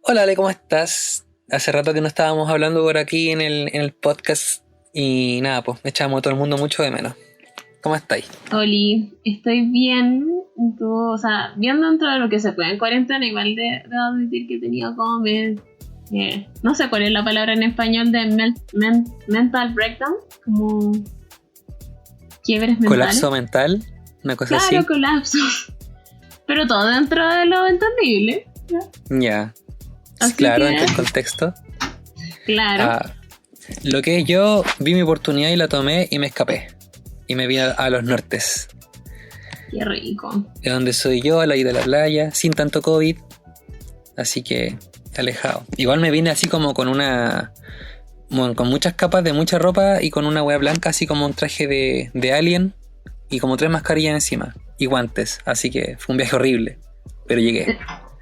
Hola Ale, ¿cómo estás? Hace rato que no estábamos hablando por aquí en el podcast y nada, pues echamos a todo el mundo mucho de menos. ¿Cómo estáis? Oli, estoy bien. Tú, o sea, bien dentro de lo que se puede en cuarentena, igual de admitir que he tenido como no sé cuál es la palabra en español de mental breakdown, como quiebres mentales. ¿Colapso mental? Una cosa así. Claro, colapso. Pero todo dentro de lo entendible. Ya. Así Claro, que- en el contexto. Claro. Lo que yo vi mi oportunidad y la tomé y me escapé. Y me vine a los nortes. Qué rico. De donde soy yo, a la ida de la playa, sin tanto COVID. Así que alejado. Igual me vine así como con con muchas capas de mucha ropa y con una hueá blanca, así como un traje de alien y como 3 mascarillas encima y guantes. Así que fue un viaje horrible, pero llegué.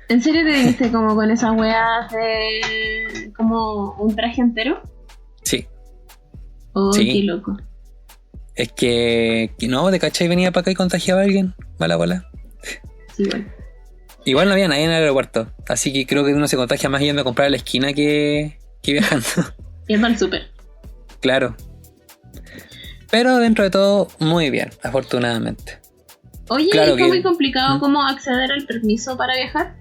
¿En serio te viniste como con esas weas de como un traje entero? Sí, Oh, Sí. qué loco. es que no, de cachai venía para acá y contagiaba a alguien. Mala bola. Sí, bueno. Igual no había nadie en el aeropuerto, así que creo que uno se contagia más yendo a comprar a la esquina que viajando. Yendo al súper. Claro. Pero dentro de todo, muy bien, afortunadamente. Oye, Claro ¿y fue que- muy complicado ¿Mm? cómo acceder al permiso para viajar?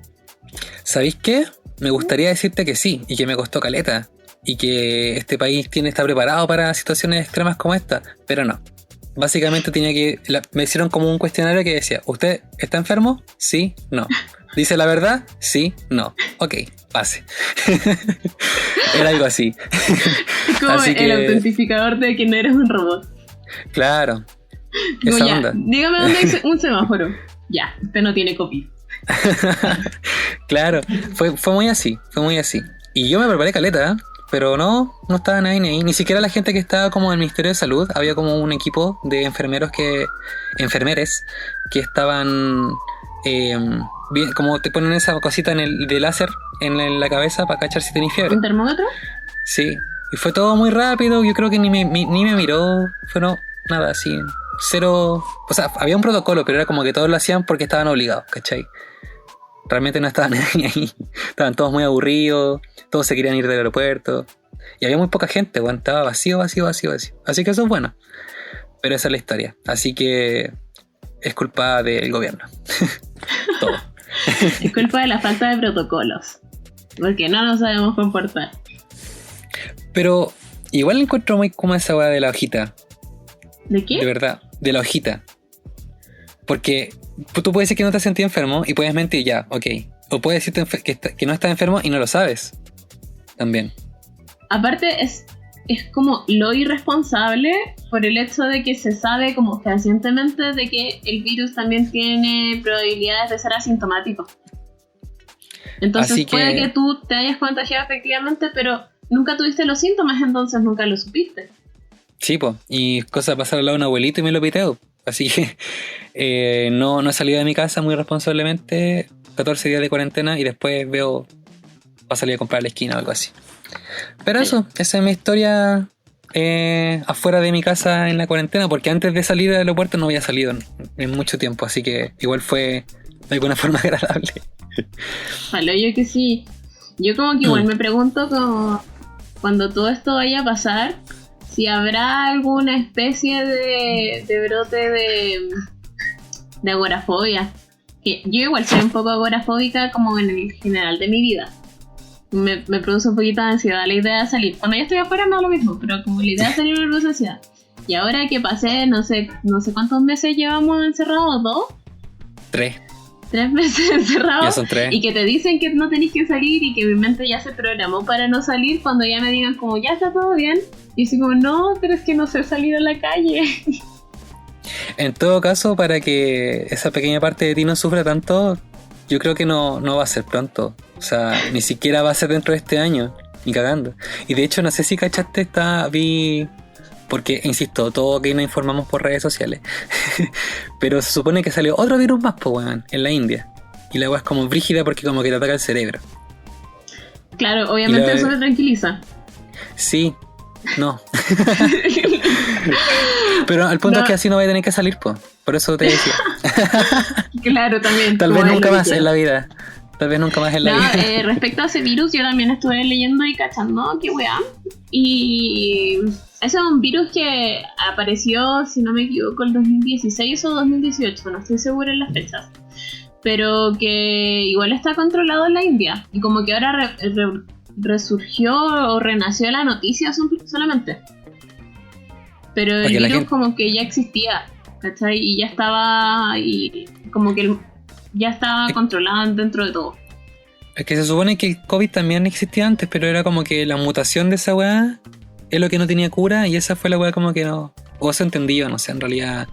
¿Sabéis qué? Me gustaría decirte que sí, y que me costó caleta, y que este país está preparado para situaciones extremas como esta, pero no. Básicamente me hicieron como un cuestionario que decía, ¿usted está enfermo? Sí, no. ¿Dice la verdad? Sí, no. Ok, pase. Era algo así. Es como Así el que- autentificador de que no eres un robot. Claro, Como esa ya, onda. dígame dónde hay un semáforo. Ya, usted no tiene COVID. Claro, fue muy así, fue muy así. Y yo me preparé caleta, pero no estaba nadie ni ahí. Ni siquiera la gente que estaba como en el Ministerio de Salud. Había como un equipo de enfermeres que estaban bien, como te ponen esa cosita de láser en la cabeza para cachar si tenés fiebre. ¿Un termómetro? Sí, y fue todo muy rápido. Yo creo que ni me miró. Nada así. Cero. O sea, había un protocolo, pero era como que todos lo hacían porque estaban obligados, ¿cachai? Realmente no estaban nadie ahí. Estaban todos muy aburridos. Todos se querían ir del aeropuerto. Y había muy poca gente, bueno, estaba vacío. Así que eso es bueno. Pero esa es la historia. Así que es culpa del gobierno. Todo. Es culpa de la falta de protocolos. Porque no nos sabemos comportar. Pero igual encuentro muy como esa weá de la hojita. ¿De qué? De verdad, de la hojita. Porque tú puedes decir que no te has sentido enfermo y puedes mentir ya, ok. O puedes decir que no estás enfermo y no lo sabes. También. Aparte es como lo irresponsable por el hecho de que se sabe como fehacientemente de que el virus también tiene probabilidades de ser asintomático. Entonces Así que- puede que tú te hayas contagiado efectivamente, pero nunca tuviste los síntomas, entonces nunca lo supiste. Sí, pues. Y cosa pasar al lado de un abuelito y me lo piteo. Así que no he salido de mi casa muy responsablemente. 14 días de cuarentena y después veo para salir a comprar a la esquina o algo así. Pero eso, esa es mi historia afuera de mi casa en la cuarentena, porque antes de salir del aeropuerto no había salido en mucho tiempo, así que igual fue de alguna forma agradable. Vale, yo que sí. Yo como que igual me pregunto como cuando todo esto vaya a pasar, si habrá alguna especie de brote de agorafobia. Que yo igual soy un poco agorafóbica como en el general de mi vida. Me produce un poquito de ansiedad la idea de salir. Cuando yo estoy afuera no es lo mismo, pero como la idea de salir me produce ansiedad. Y ahora que pasé, no sé cuántos meses llevamos encerrados, 2, 3, 3 meses encerrados. ya son 3. Y que te dicen que no tenés que salir y que mi mente ya se programó para no salir cuando ya me digan como ya está todo bien. Y así como no, pero es que no sé salir a la calle. En todo caso, para que esa pequeña parte de ti no sufra tanto, yo creo que no va a ser pronto. O sea, ni siquiera va a ser dentro de este año, ni cagando. Y de hecho, no sé si cachaste, porque, insisto, todo que nos informamos por redes sociales. Pero se supone que salió otro virus más, pues, weón, en la India. Y la weá es como brígida porque como que te ataca el cerebro. Claro, obviamente eso me tranquiliza. Sí, no. Pero al punto No. es que así no voy a tener que salir, pues. Por eso te decía. Claro, también. Tal como vez es nunca lo más que en la vida. Tal vez nunca más en la No, vida. respecto a ese virus, yo también estuve leyendo y cachando, qué weá. Y ese es un virus que apareció, si no me equivoco, el 2016 o 2018, no estoy segura en las fechas. Pero que igual está controlado en la India. Y como que ahora resurgió o renació la noticia solamente. Pero el Porque la virus gente- como que ya existía, ¿cachai? Y ya estaba, y como que ya estaba controlado dentro de todo. Es que se supone que el COVID también existía antes, pero era como que la mutación de esa weá es lo que no tenía cura y esa fue la weá como que no... O se entendió, no sé, en realidad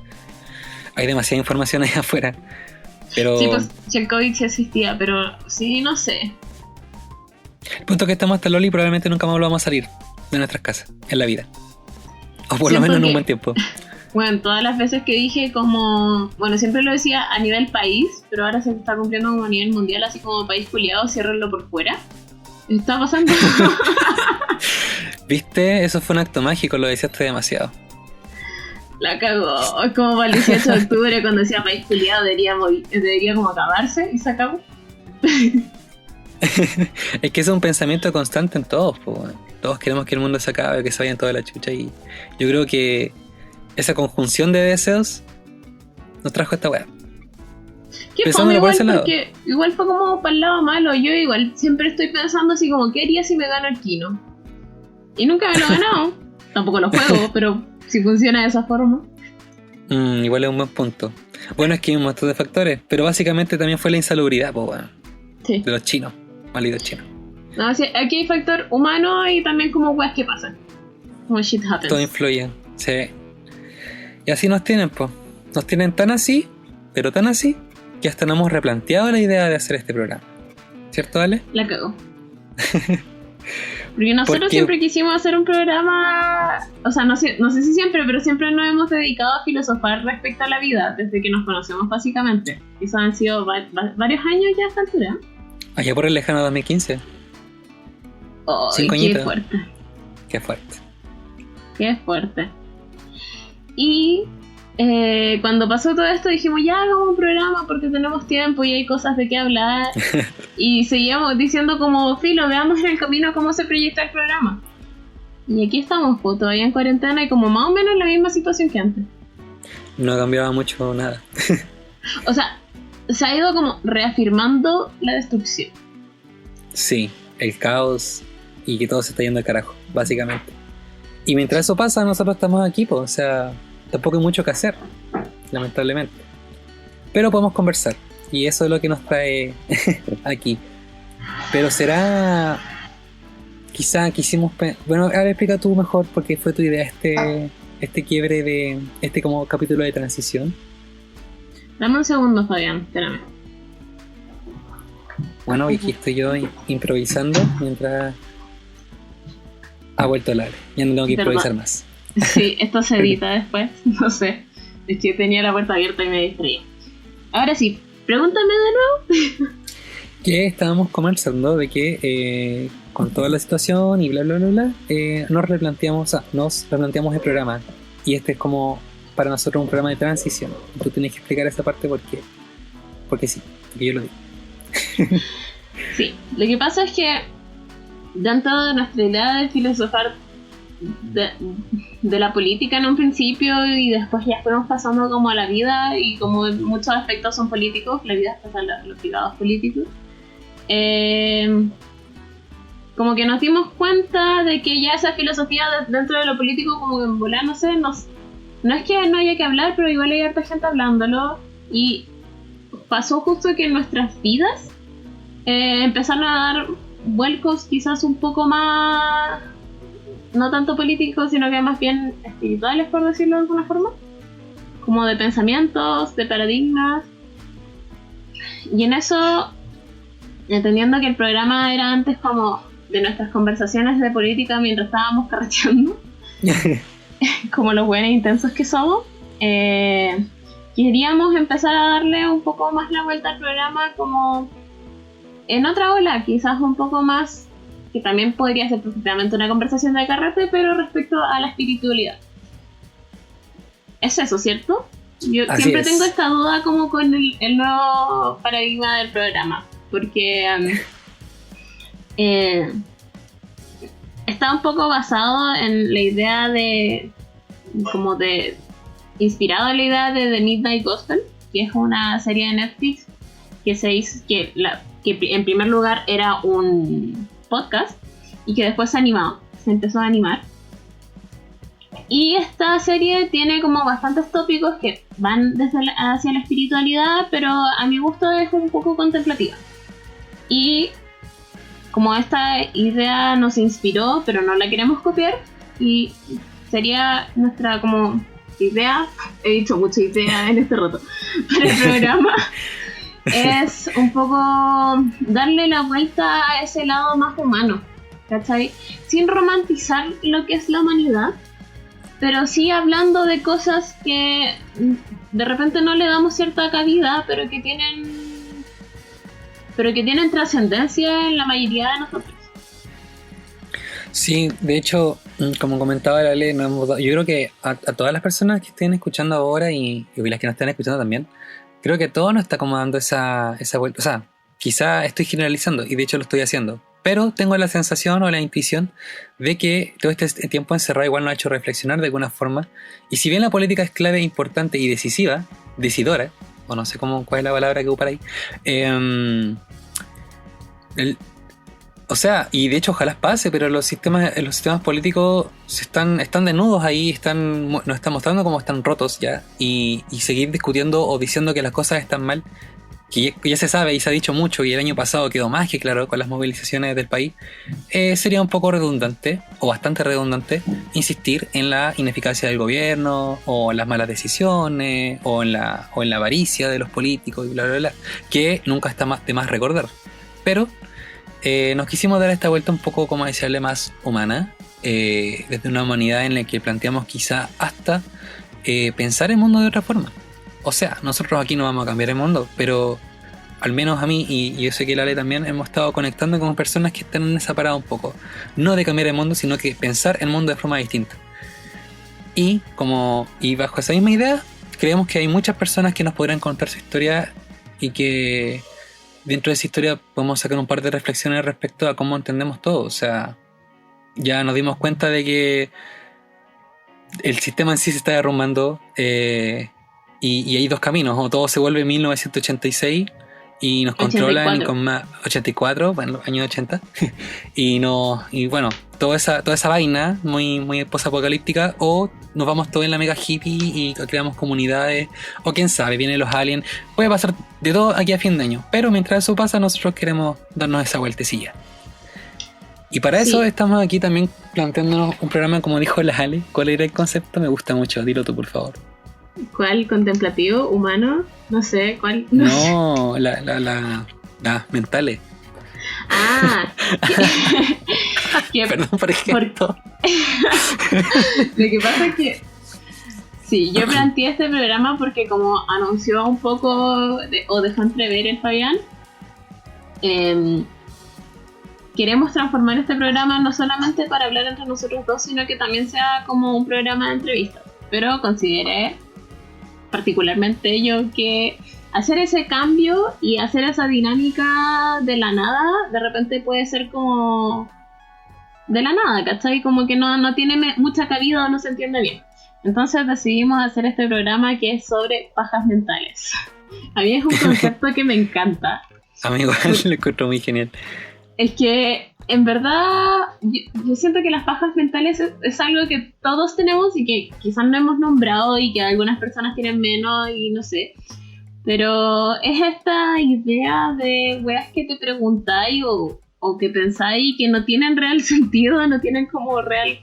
hay demasiada información ahí afuera. Pero Sí, pues si el COVID sí existía, pero sí, no sé. el punto es que estamos hasta Loli probablemente nunca más volvamos a salir de nuestras casas en la vida. O por lo Siento menos en un que- buen tiempo. Bueno, todas las veces que dije como... Bueno, siempre lo decía a nivel país, pero ahora se está cumpliendo como a nivel mundial, así como país culiado, ciérrenlo por fuera. Está pasando. ¿Viste? Eso fue un acto mágico, lo deseaste demasiado. La cagó. Es como para el 18 de octubre cuando decía país culiado debería como acabarse y se acabó. Es que eso es un pensamiento constante en todos, po, weón. Todos queremos que el mundo se acabe, que se vayan toda la chucha y yo creo que esa conjunción de deseos nos trajo esta weá. Que Pensándolo fue por igual ese lado. porque igual fue como para el lado malo. Yo igual siempre estoy pensando así como, ¿qué haría si me gano el Kino? Y nunca me lo he ganado. Tampoco lo juego, pero si funciona de esa forma. Igual es un buen punto. Bueno, es que hay un montón de factores, pero básicamente también fue la insalubridad, po, weón, Sí. de los chinos, malditos chinos. No, sí, aquí hay factor humano y también como weas que pasan. Como shit happens. Todo influye, sí. Y así nos tienen, pues. Nos tienen tan así, pero tan así, que hasta nos hemos replanteado la idea de hacer este programa. ¿Cierto, Ale? La cago. Porque nosotros Porque- siempre quisimos hacer un programa, o sea, no sé si siempre, pero siempre nos hemos dedicado a filosofar respecto a la vida, desde que nos conocemos básicamente. Eso han sido varios años ya a esta altura. Allá por el lejano 2015. Oh, 5 qué añitos. fuerte, Qué fuerte. qué fuerte. Y cuando pasó todo esto dijimos, ya hagamos un programa porque tenemos tiempo y hay cosas de qué hablar. Y seguíamos diciendo como, filo, veamos en el camino cómo se proyecta el programa. Y aquí estamos, pues, todavía en cuarentena y como más o menos la misma situación que antes. No cambiaba mucho nada. O sea, se ha ido como reafirmando la destrucción. Sí, el caos y que todo se está yendo al carajo, básicamente. Y mientras eso pasa, nosotros estamos aquí, pues, o sea, tampoco hay mucho que hacer, lamentablemente. Pero podemos conversar, y eso es lo que nos trae aquí. Pero será... Quizá quisimos... Bueno, ahora explica tú mejor porque fue tu idea este quiebre de... Este como capítulo de transición. Dame un segundo, Fabián, espérame. Bueno, aquí estoy yo improvisando mientras... Ha vuelto el Ale, ya no tengo que Perdón. improvisar más. Sí, esto se edita después, no sé. Es que tenía la puerta abierta y me distraía. Ahora sí, pregúntame de nuevo. Que estábamos conversando de que con toda la situación y bla bla bla bla, nos replanteamos el programa. Y este es como para nosotros un programa de transición. Tú tienes que explicar esa parte porque sí, porque yo lo digo. Sí, lo que pasa es que dentro de nuestra idea de filosofar de la política en un principio y después ya fuimos pasando como a la vida y como muchos aspectos son políticos, la vida pasa a los privados políticos, como que nos dimos cuenta de que ya esa filosofía dentro de lo político como que en volar, no sé, no es que no haya que hablar, pero igual hay harta gente hablándolo y pasó justo que en nuestras vidas empezaron a dar vuelcos quizás un poco más, no tanto políticos, sino que más bien espirituales, por decirlo de alguna forma, como de pensamientos, de paradigmas. Y en eso, entendiendo que el programa era antes como de nuestras conversaciones de política mientras estábamos carreteando, como los buenos intensos que somos, queríamos empezar a darle un poco más la vuelta al programa como en otra ola, quizás un poco más, que también podría ser perfectamente una conversación de carrete, pero respecto a la espiritualidad. Es eso, ¿cierto? Yo Así siempre es. tengo esta duda como con el nuevo paradigma del programa. porque está un poco basado en la idea de, como de, inspirado en la idea de The Midnight Gospel, que es una serie de Netflix que se hizo, que en primer lugar era un podcast y que después se empezó a animar. Y esta serie tiene como bastantes tópicos que van hacia la espiritualidad, pero a mi gusto es un poco contemplativa. Y como esta idea nos inspiró, pero no la queremos copiar, y sería nuestra como idea, he dicho mucha idea en este rato, para el programa, es un poco darle la vuelta a ese lado más humano, ¿cachai? Sin romantizar lo que es la humanidad, pero sí hablando de cosas que de repente no le damos cierta cabida, pero que tienen trascendencia en la mayoría de nosotros. Sí, de hecho, como comentaba la Ley, yo creo que a todas las personas que estén escuchando ahora y las que nos estén escuchando también, creo que a todos nos está como dando esa vuelta. O sea, quizá estoy generalizando y de hecho lo estoy haciendo, pero tengo la sensación o la intuición de que todo este tiempo encerrado igual nos ha hecho reflexionar de alguna forma. Y si bien la política es clave, importante y decidora, o no sé cuál es la palabra que ocupar ahí, o sea, y de hecho ojalá pase, pero los sistemas políticos están desnudos ahí, nos están mostrando cómo están rotos ya, y seguir discutiendo o diciendo que las cosas están mal, que ya se sabe y se ha dicho mucho, y el año pasado quedó más que claro con las movilizaciones del país, sería un poco redundante, o bastante redundante, insistir en la ineficacia del gobierno, o las malas decisiones, o en la avaricia de los políticos, y bla, bla, bla, que nunca está de más recordar. Pero nos quisimos dar esta vuelta un poco, como decirle, más humana, desde una humanidad en la que planteamos quizá hasta pensar el mundo de otra forma. O sea, nosotros aquí no vamos a cambiar el mundo, pero al menos a mí, y yo sé que Lale también, hemos estado conectando con personas que están en esa parada un poco. No de cambiar el mundo, sino que pensar el mundo de forma distinta. Y bajo esa misma idea, creemos que hay muchas personas que nos podrán contar su historia y que dentro de esa historia podemos sacar un par de reflexiones respecto a cómo entendemos todo. O sea, ya nos dimos cuenta de que el sistema en sí se está derrumbando, y hay dos caminos: o todo se vuelve 1986 y nos controlan 84. con más 84, bueno, los años 80 y bueno, toda esa vaina muy, muy post-apocalíptica, o nos vamos todos en la mega hippie y creamos comunidades, o quién sabe, vienen los aliens. Puede pasar de todo aquí a fin de año, pero mientras eso pasa, nosotros queremos darnos esa vueltecilla. Y para eso estamos aquí también planteándonos un programa, como dijo la Ale. ¿Cuál era el concepto? Me gusta mucho, dilo tú, por favor. ¿Cuál? ¿Contemplativo? ¿Humano? No sé, ¿cuál? No, las mentales. Ah, Perdón por ejemplo. Lo que pasa es que sí, yo planteé este programa porque, como anunció un poco o dejó entrever el Fabián, queremos transformar este programa no solamente para hablar entre nosotros dos, sino que también sea como un programa de entrevistas. Pero consideré particularmente yo que hacer ese cambio y hacer esa dinámica de la nada, de repente puede ser como de la nada, ¿cachai? Como que no tiene mucha cabida o no se entiende bien. Entonces decidimos hacer este programa que es sobre pajas mentales. A mí es un concepto que me encanta. A mí igual lo encuentro muy genial. Es que en verdad yo siento que las pajas mentales es algo que todos tenemos y que quizás no hemos nombrado y que algunas personas tienen menos y no sé. Pero es esta idea de weas que te preguntáis o que pensáis que no tienen real sentido, no tienen como real...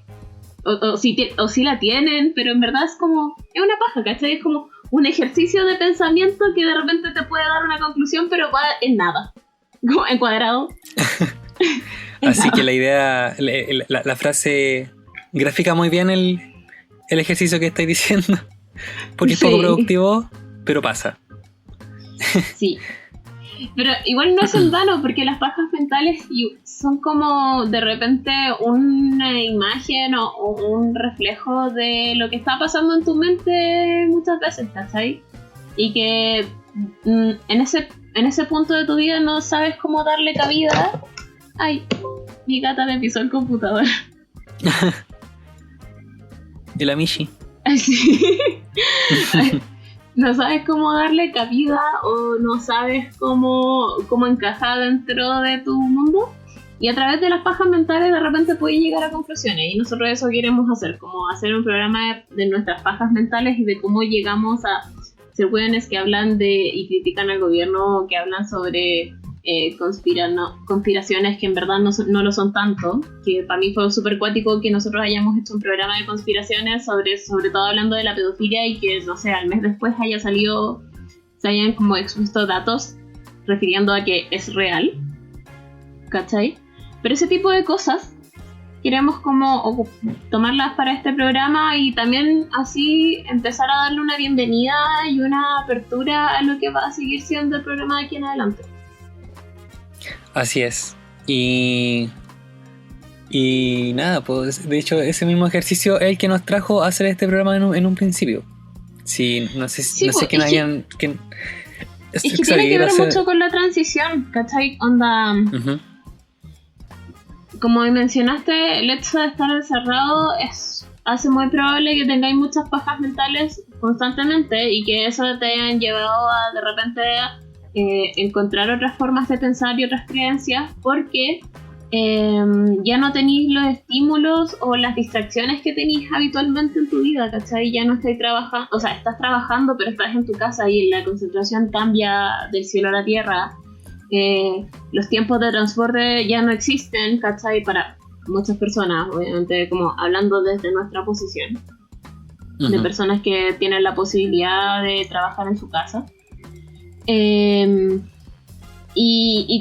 O sí la tienen, pero en verdad es como... Es una paja, ¿cachai? Es como un ejercicio de pensamiento que de repente te puede dar una conclusión, pero va en nada. Como encuadrado. Así que la idea, la frase grafica muy bien el ejercicio que estáis diciendo. Porque es poco productivo, pero pasa. Sí. Pero igual no es en vano, porque las pajas mentales son como de repente una imagen o un reflejo de lo que está pasando en tu mente muchas veces, ¿cachai? Y que en ese punto de tu vida no sabes cómo darle cabida. Ay, mi gata me pisó el computador. Y la Michi. Ay, sí. No sabes cómo darle cabida o no sabes cómo encajar dentro de tu mundo. Y a través de las pajas mentales de repente puedes llegar a conclusiones. Y nosotros eso queremos hacer, como hacer un programa de nuestras pajas mentales y de cómo llegamos a ser buenos que hablan y critican al gobierno, que hablan sobre conspiraciones que en verdad no lo son tanto. Que para mí fue súper cuático que nosotros hayamos hecho un programa de conspiraciones sobre todo hablando de la pedofilia y que, no sé, al mes después se hayan como expuesto datos refiriendo a que es real. ¿Cachai? Pero ese tipo de cosas queremos como tomarlas para este programa y también así empezar a darle una bienvenida y una apertura a lo que va a seguir siendo el programa de aquí en adelante. Así es. Y nada, pues de hecho ese mismo ejercicio es el que nos trajo a hacer este programa en un principio. Sí, no sé quién habían... Es que tiene que ver mucho con la transición, ¿cachai? Onda... Uh-huh. Como mencionaste, el hecho de estar encerrado hace muy probable que tengáis muchas pajas mentales constantemente y que eso te hayan llevado a de repente encontrar otras formas de pensar y otras creencias porque ya no tenéis los estímulos o las distracciones que tenéis habitualmente en tu vida, ¿cachai? Ya no estáis trabajando, o sea, estás trabajando pero estás en tu casa y la concentración cambia del cielo a la tierra. Los tiempos de transporte ya no existen, ¿cachai? Para muchas personas, obviamente, como hablando desde nuestra posición, uh-huh, de personas que tienen la posibilidad de trabajar en su casa. Y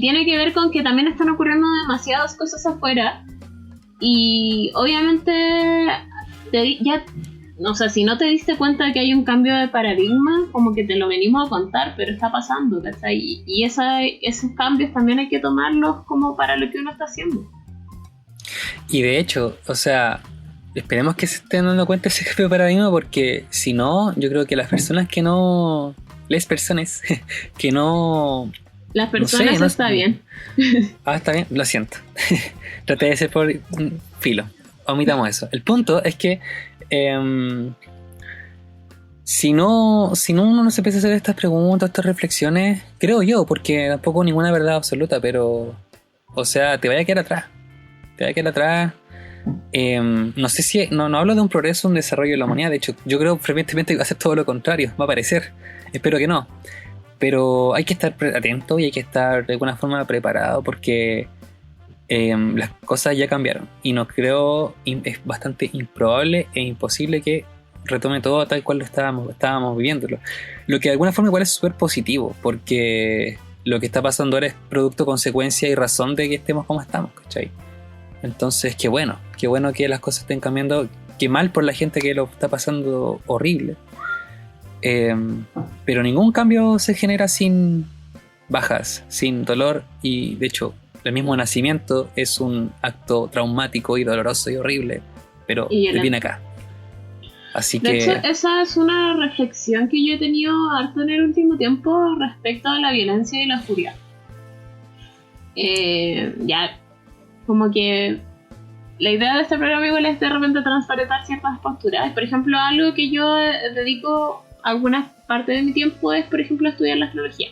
tiene que ver con que también están ocurriendo demasiadas cosas afuera y obviamente o sea, si no te diste cuenta de que hay un cambio de paradigma, como que te lo venimos a contar, pero está pasando, ¿cachai? Y esos cambios también hay que tomarlos como para lo que uno está haciendo. Y de hecho, o sea, esperemos que se estén dando cuenta de ese cambio de paradigma, porque si no, yo creo que las personas que no... Las personas que no... Las personas no sé, está bien. Está bien, lo siento. Traté de ser por filo. Omitamos eso. El punto es que si uno no se empieza a hacer estas preguntas, estas reflexiones, creo yo, porque tampoco ninguna verdad absoluta, pero o sea, te vaya a quedar atrás. No sé si no hablo de un progreso, un desarrollo de la humanidad. De hecho, yo creo frecuentemente que va a ser todo lo contrario, va a parecer, espero que no, pero hay que estar atento y hay que estar de alguna forma preparado porque las cosas ya cambiaron y no creo, es bastante improbable e imposible que retome todo tal cual lo estábamos viviéndolo, lo que de alguna forma igual es súper positivo porque lo que está pasando ahora es producto, consecuencia y razón de que estemos como estamos, ¿cachai? Entonces qué bueno que las cosas estén cambiando, qué mal por la gente que lo está pasando horrible, pero ningún cambio se genera sin bajas, sin dolor y de hecho el mismo nacimiento es un acto traumático y doloroso y horrible, pero viene acá. Así de hecho, esa es una reflexión que yo he tenido harto en el último tiempo respecto a la violencia y la furia. Ya, como que la idea de este programa igual es de repente transparentar ciertas posturas. Por ejemplo, algo que yo dedico alguna parte de mi tiempo es, por ejemplo, estudiar la astrología.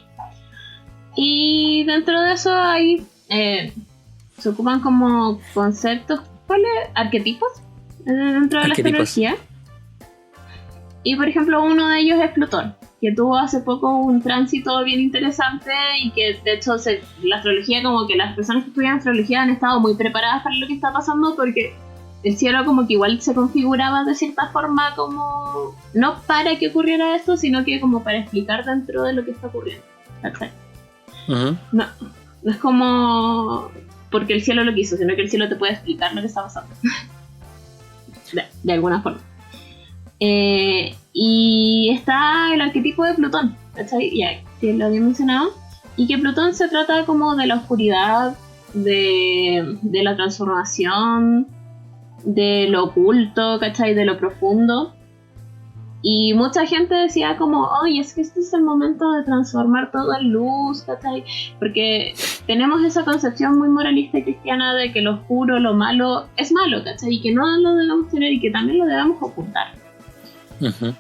Y dentro de eso hay... se ocupan como conceptos, ¿cuáles? Arquetipos dentro de la astrología. Y por ejemplo uno de ellos es Plutón, que tuvo hace poco un tránsito bien interesante y que de hecho la astrología, como que las personas que estudian astrología han estado muy preparadas para lo que está pasando porque el cielo como que igual se configuraba de cierta forma como no para que ocurriera esto, sino que como para explicar dentro de lo que está ocurriendo. Uh-huh. No es como porque el cielo lo quiso, sino que el cielo te puede explicar lo que está pasando. de alguna forma. Y está el arquetipo de Plutón, ¿cachai? Ya, que lo había mencionado. Y que Plutón se trata como de la oscuridad, de la transformación, de lo oculto, ¿cachai? De lo profundo. Y mucha gente decía como, oye, es que este es el momento de transformar todo en luz, ¿cachai? Porque tenemos esa concepción muy moralista y cristiana de que lo oscuro, lo malo, es malo, ¿cachai? Y que no lo debemos tener y que también lo debemos ocultar. Uh-huh.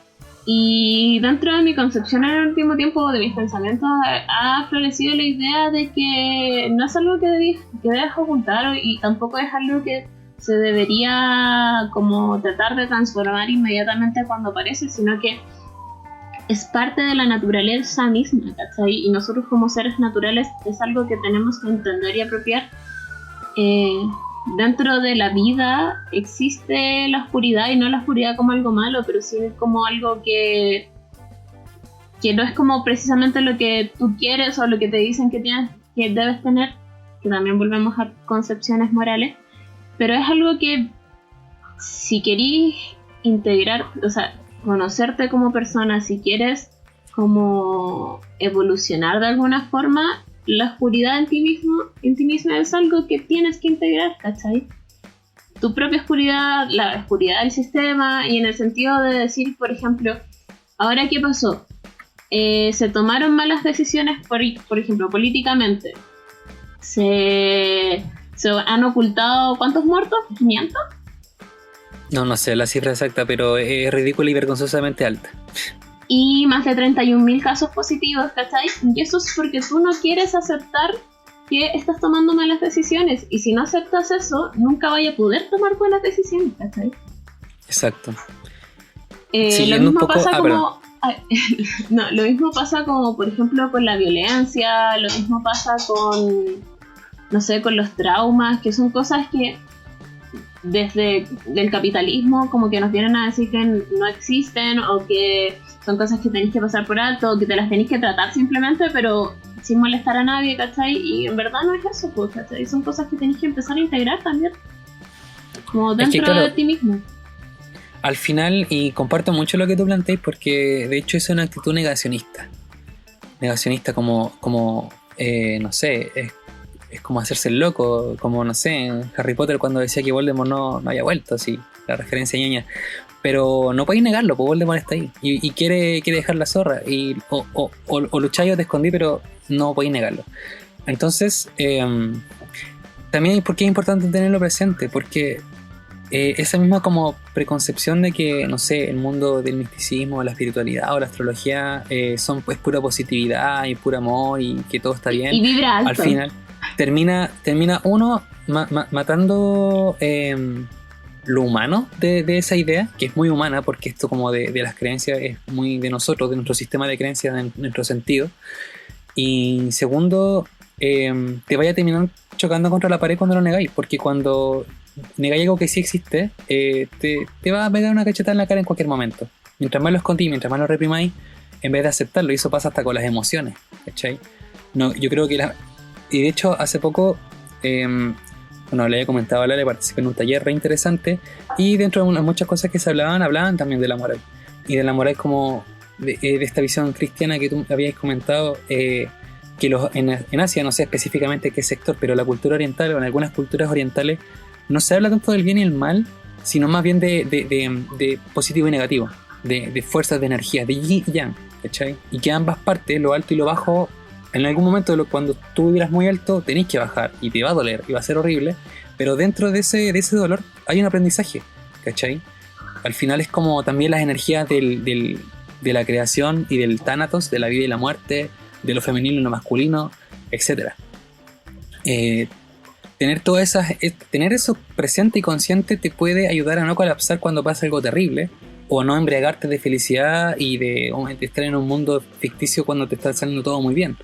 Y dentro de mi concepción en el último tiempo, de mis pensamientos, ha florecido la idea de que no es algo que debes ocultar y tampoco es algo que se debería como tratar de transformar inmediatamente cuando aparece, sino que es parte de la naturaleza misma, ¿cachai? Y nosotros como seres naturales es algo que tenemos que entender y apropiar. Dentro de la vida existe la oscuridad, y no la oscuridad como algo malo, pero sí como algo que no es como precisamente lo que tú quieres o lo que te dicen que debes tener, que también volvemos a concepciones morales. Pero es algo que si querís integrar, o sea, conocerte como persona, si quieres como evolucionar de alguna forma, la oscuridad en ti misma es algo que tienes que integrar, ¿cachai? Tu propia oscuridad, la oscuridad del sistema, y en el sentido de decir, por ejemplo, ¿ahora qué pasó? Se tomaron malas decisiones, por ejemplo, políticamente. Se han ocultado ¿cuántos muertos? ¿500? No sé la cifra exacta, pero es ridícula y vergonzosamente alta. Y más de 31.000 casos positivos, ¿cachai? Y eso es porque tú no quieres aceptar que estás tomando malas decisiones. Y si no aceptas eso, nunca vaya a poder tomar buenas decisiones, ¿cachai? Exacto. Lo mismo pasa como... no, lo mismo pasa como, por ejemplo, con la violencia, lo mismo pasa con... no sé, con los traumas, que son cosas que desde el capitalismo como que nos vienen a decir que no existen, o que son cosas que tenéis que pasar por alto, o que te las tenéis que tratar simplemente, pero sin molestar a nadie, ¿cachai? Y en verdad no es eso, pues, ¿cachai? Son cosas que tenéis que empezar a integrar también, como dentro claro, de ti mismo. Al final, y comparto mucho lo que tú planteas, porque de hecho es una actitud negacionista como no sé, es como hacerse el loco, como, no sé, en Harry Potter cuando decía que Voldemort no había vuelto, así, la referencia ñoña. Pero no podéis negarlo, pues Voldemort está ahí y quiere dejar la zorra, y o lucháis o te escondí, pero no podéis negarlo. Entonces, también ¿por qué es importante tenerlo presente? Porque esa misma como preconcepción de que, no sé, el mundo del misticismo, la espiritualidad o la astrología son pues pura positividad y puro amor y que todo está bien. Y vibra alto. Al final termina uno matando lo humano de esa idea, que es muy humana, porque esto como de las creencias es muy de nosotros, de nuestro sistema de creencias, de nuestro sentido. Y segundo, te vaya a terminar chocando contra la pared cuando lo negáis, porque cuando negáis algo que sí existe, te va a pegar una cachetada en la cara en cualquier momento. Mientras más lo escondís, mientras más lo reprimáis, en vez de aceptarlo, y eso pasa hasta con las emociones, ¿cachai? No, yo creo que y de hecho hace poco le había comentado a Lale, participé en un taller re interesante, y dentro de muchas cosas que se hablaban también de la moral, y de la moral como de esta visión cristiana que tú habías comentado, que en Asia, no sé específicamente qué sector, pero la cultura oriental o en algunas culturas orientales no se habla tanto del bien y el mal, sino más bien de positivo y negativo, de fuerzas de energía, de yin y yang, ¿cachai? Y que ambas partes, lo alto y lo bajo, en algún momento cuando tú vibras muy alto tenés que bajar y te va a doler y va a ser horrible, pero dentro de ese dolor hay un aprendizaje, ¿cachai? Al final es como también las energías de la creación y del tánatos, de la vida y la muerte, de lo femenino y lo masculino, etc. Tener eso presente y consciente te puede ayudar a no colapsar cuando pasa algo terrible, o a no embriagarte de felicidad y de estar en un mundo ficticio cuando te está saliendo todo muy bien.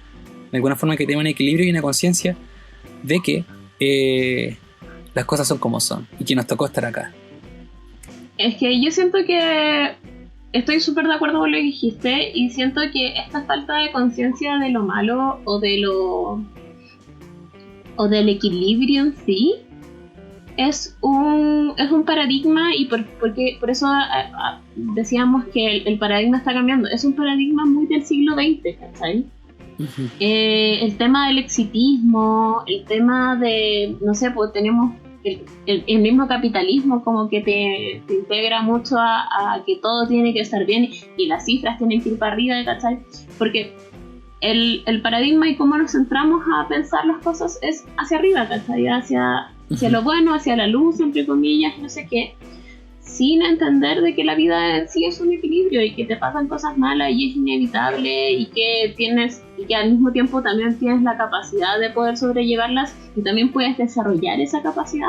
De alguna forma que tenga un equilibrio y una conciencia de que las cosas son como son y que nos tocó estar acá. Es que yo siento que estoy súper de acuerdo con lo que dijiste, y siento que esta falta de conciencia de lo malo o del equilibrio en sí es un paradigma, y por eso decíamos que el paradigma está cambiando. Es un paradigma muy del siglo XX, ¿cachai? Uh-huh. El tema del exitismo, el tema de, no sé, pues tenemos el mismo capitalismo como que te integra mucho a que todo tiene que estar bien y las cifras tienen que ir para arriba, ¿cachai? Porque el paradigma y cómo nos centramos a pensar las cosas es hacia arriba, ¿cachai? Hacia lo bueno, hacia la luz, entre comillas, no sé qué, sin entender de que la vida en sí es un equilibrio y que te pasan cosas malas y es inevitable y que al mismo tiempo también tienes la capacidad de poder sobrellevarlas y también puedes desarrollar esa capacidad.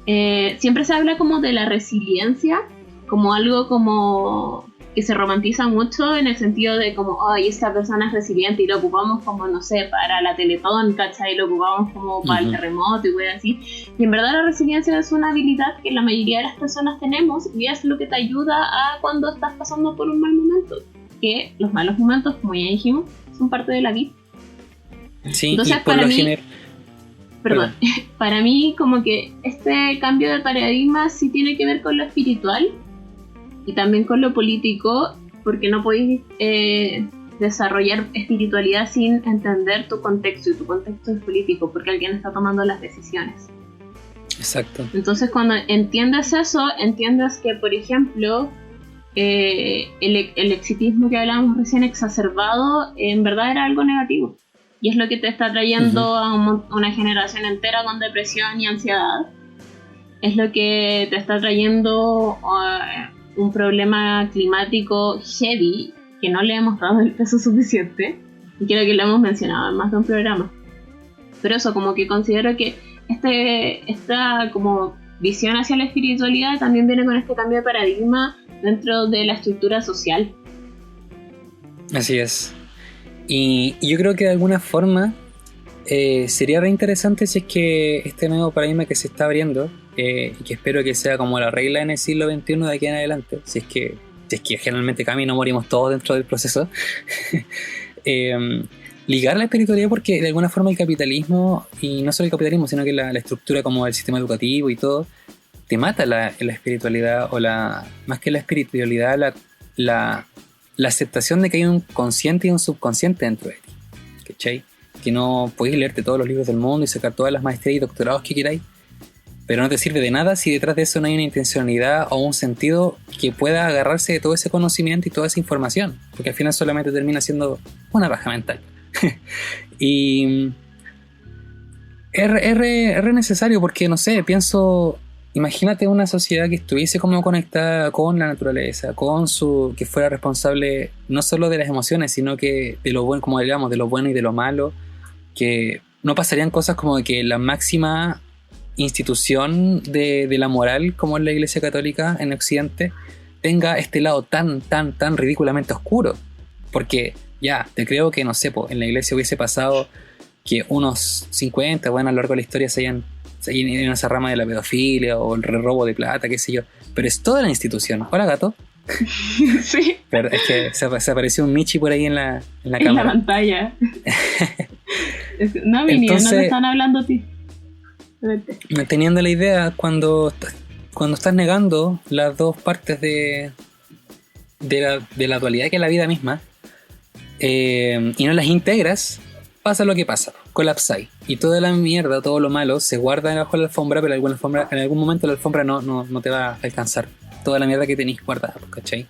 Siempre se habla como de la resiliencia como algo como que se romantiza mucho en el sentido de como, ay, esta persona es resiliente y lo ocupamos como, no sé, para la Teletón, ¿cachai? Lo ocupamos como para el terremoto y cosas así. Y en verdad la resiliencia es una habilidad que la mayoría de las personas tenemos y es lo que te ayuda a cuando estás pasando por un mal momento. Que los malos momentos, como ya dijimos, son parte de la vida. Sí, entonces, y por lo general... Perdón, para mí como que este cambio de paradigma sí tiene que ver con lo espiritual y también con lo político, porque no podéis desarrollar espiritualidad sin entender tu contexto, y tu contexto es político, porque alguien está tomando las decisiones. Exacto. Entonces cuando entiendes eso, entiendes que, por ejemplo, el exitismo que hablábamos recién exacerbado, en verdad era algo negativo. Y es lo que te está trayendo a una generación entera con depresión y ansiedad. Es lo que te está trayendo un problema climático heavy, que no le hemos dado el peso suficiente. Y creo que lo hemos mencionado en más de un programa. Pero eso, como que considero que esta como visión hacia la espiritualidad también viene con este cambio de paradigma dentro de la estructura social. Así es. Y yo creo que de alguna forma sería re interesante si es que este nuevo paradigma que se está abriendo, y que espero que sea como la regla en el siglo XXI de aquí en adelante, si es que generalmente cambia y no morimos todos dentro del proceso, ligar la espiritualidad, porque de alguna forma el capitalismo, y no solo el capitalismo, sino que la estructura como el sistema educativo y todo, te mata la espiritualidad, o más que la espiritualidad, la aceptación de que hay un consciente y un subconsciente dentro de ti, ¿cachai? Que no podéis leerte todos los libros del mundo y sacar todas las maestrías y doctorados que queráis, pero no te sirve de nada si detrás de eso no hay una intencionalidad o un sentido que pueda agarrarse de todo ese conocimiento y toda esa información, porque al final solamente termina siendo una paja mental. Y es re necesario, porque no sé, pienso, imagínate una sociedad que estuviese como conectada con la naturaleza, que fuera responsable no solo de las emociones, sino que de lo bueno, como digamos, de lo bueno y de lo malo, que no pasarían cosas como de que la máxima institución de la moral, como es la Iglesia Católica en Occidente, tenga este lado tan ridículamente oscuro. Porque ya, te creo que, no sé, en la iglesia hubiese pasado que unos 50, bueno, a lo largo de la historia se hayan ido en esa rama de la pedofilia o el robo de plata, qué sé yo. Pero es toda la institución. Hola, gato. Sí. Pero es que se apareció un Michi por ahí en la cámara. En la pantalla. No, Mini, no te están hablando a ti. Teniendo la idea, cuando estás negando las dos partes de la dualidad que es la vida misma, y no las integras, pasa lo que pasa, colapsáis. Y toda la mierda, todo lo malo se guarda debajo de la alfombra, pero en algún momento la alfombra no te va a alcanzar toda la mierda que tenéis guardada, ¿cachai?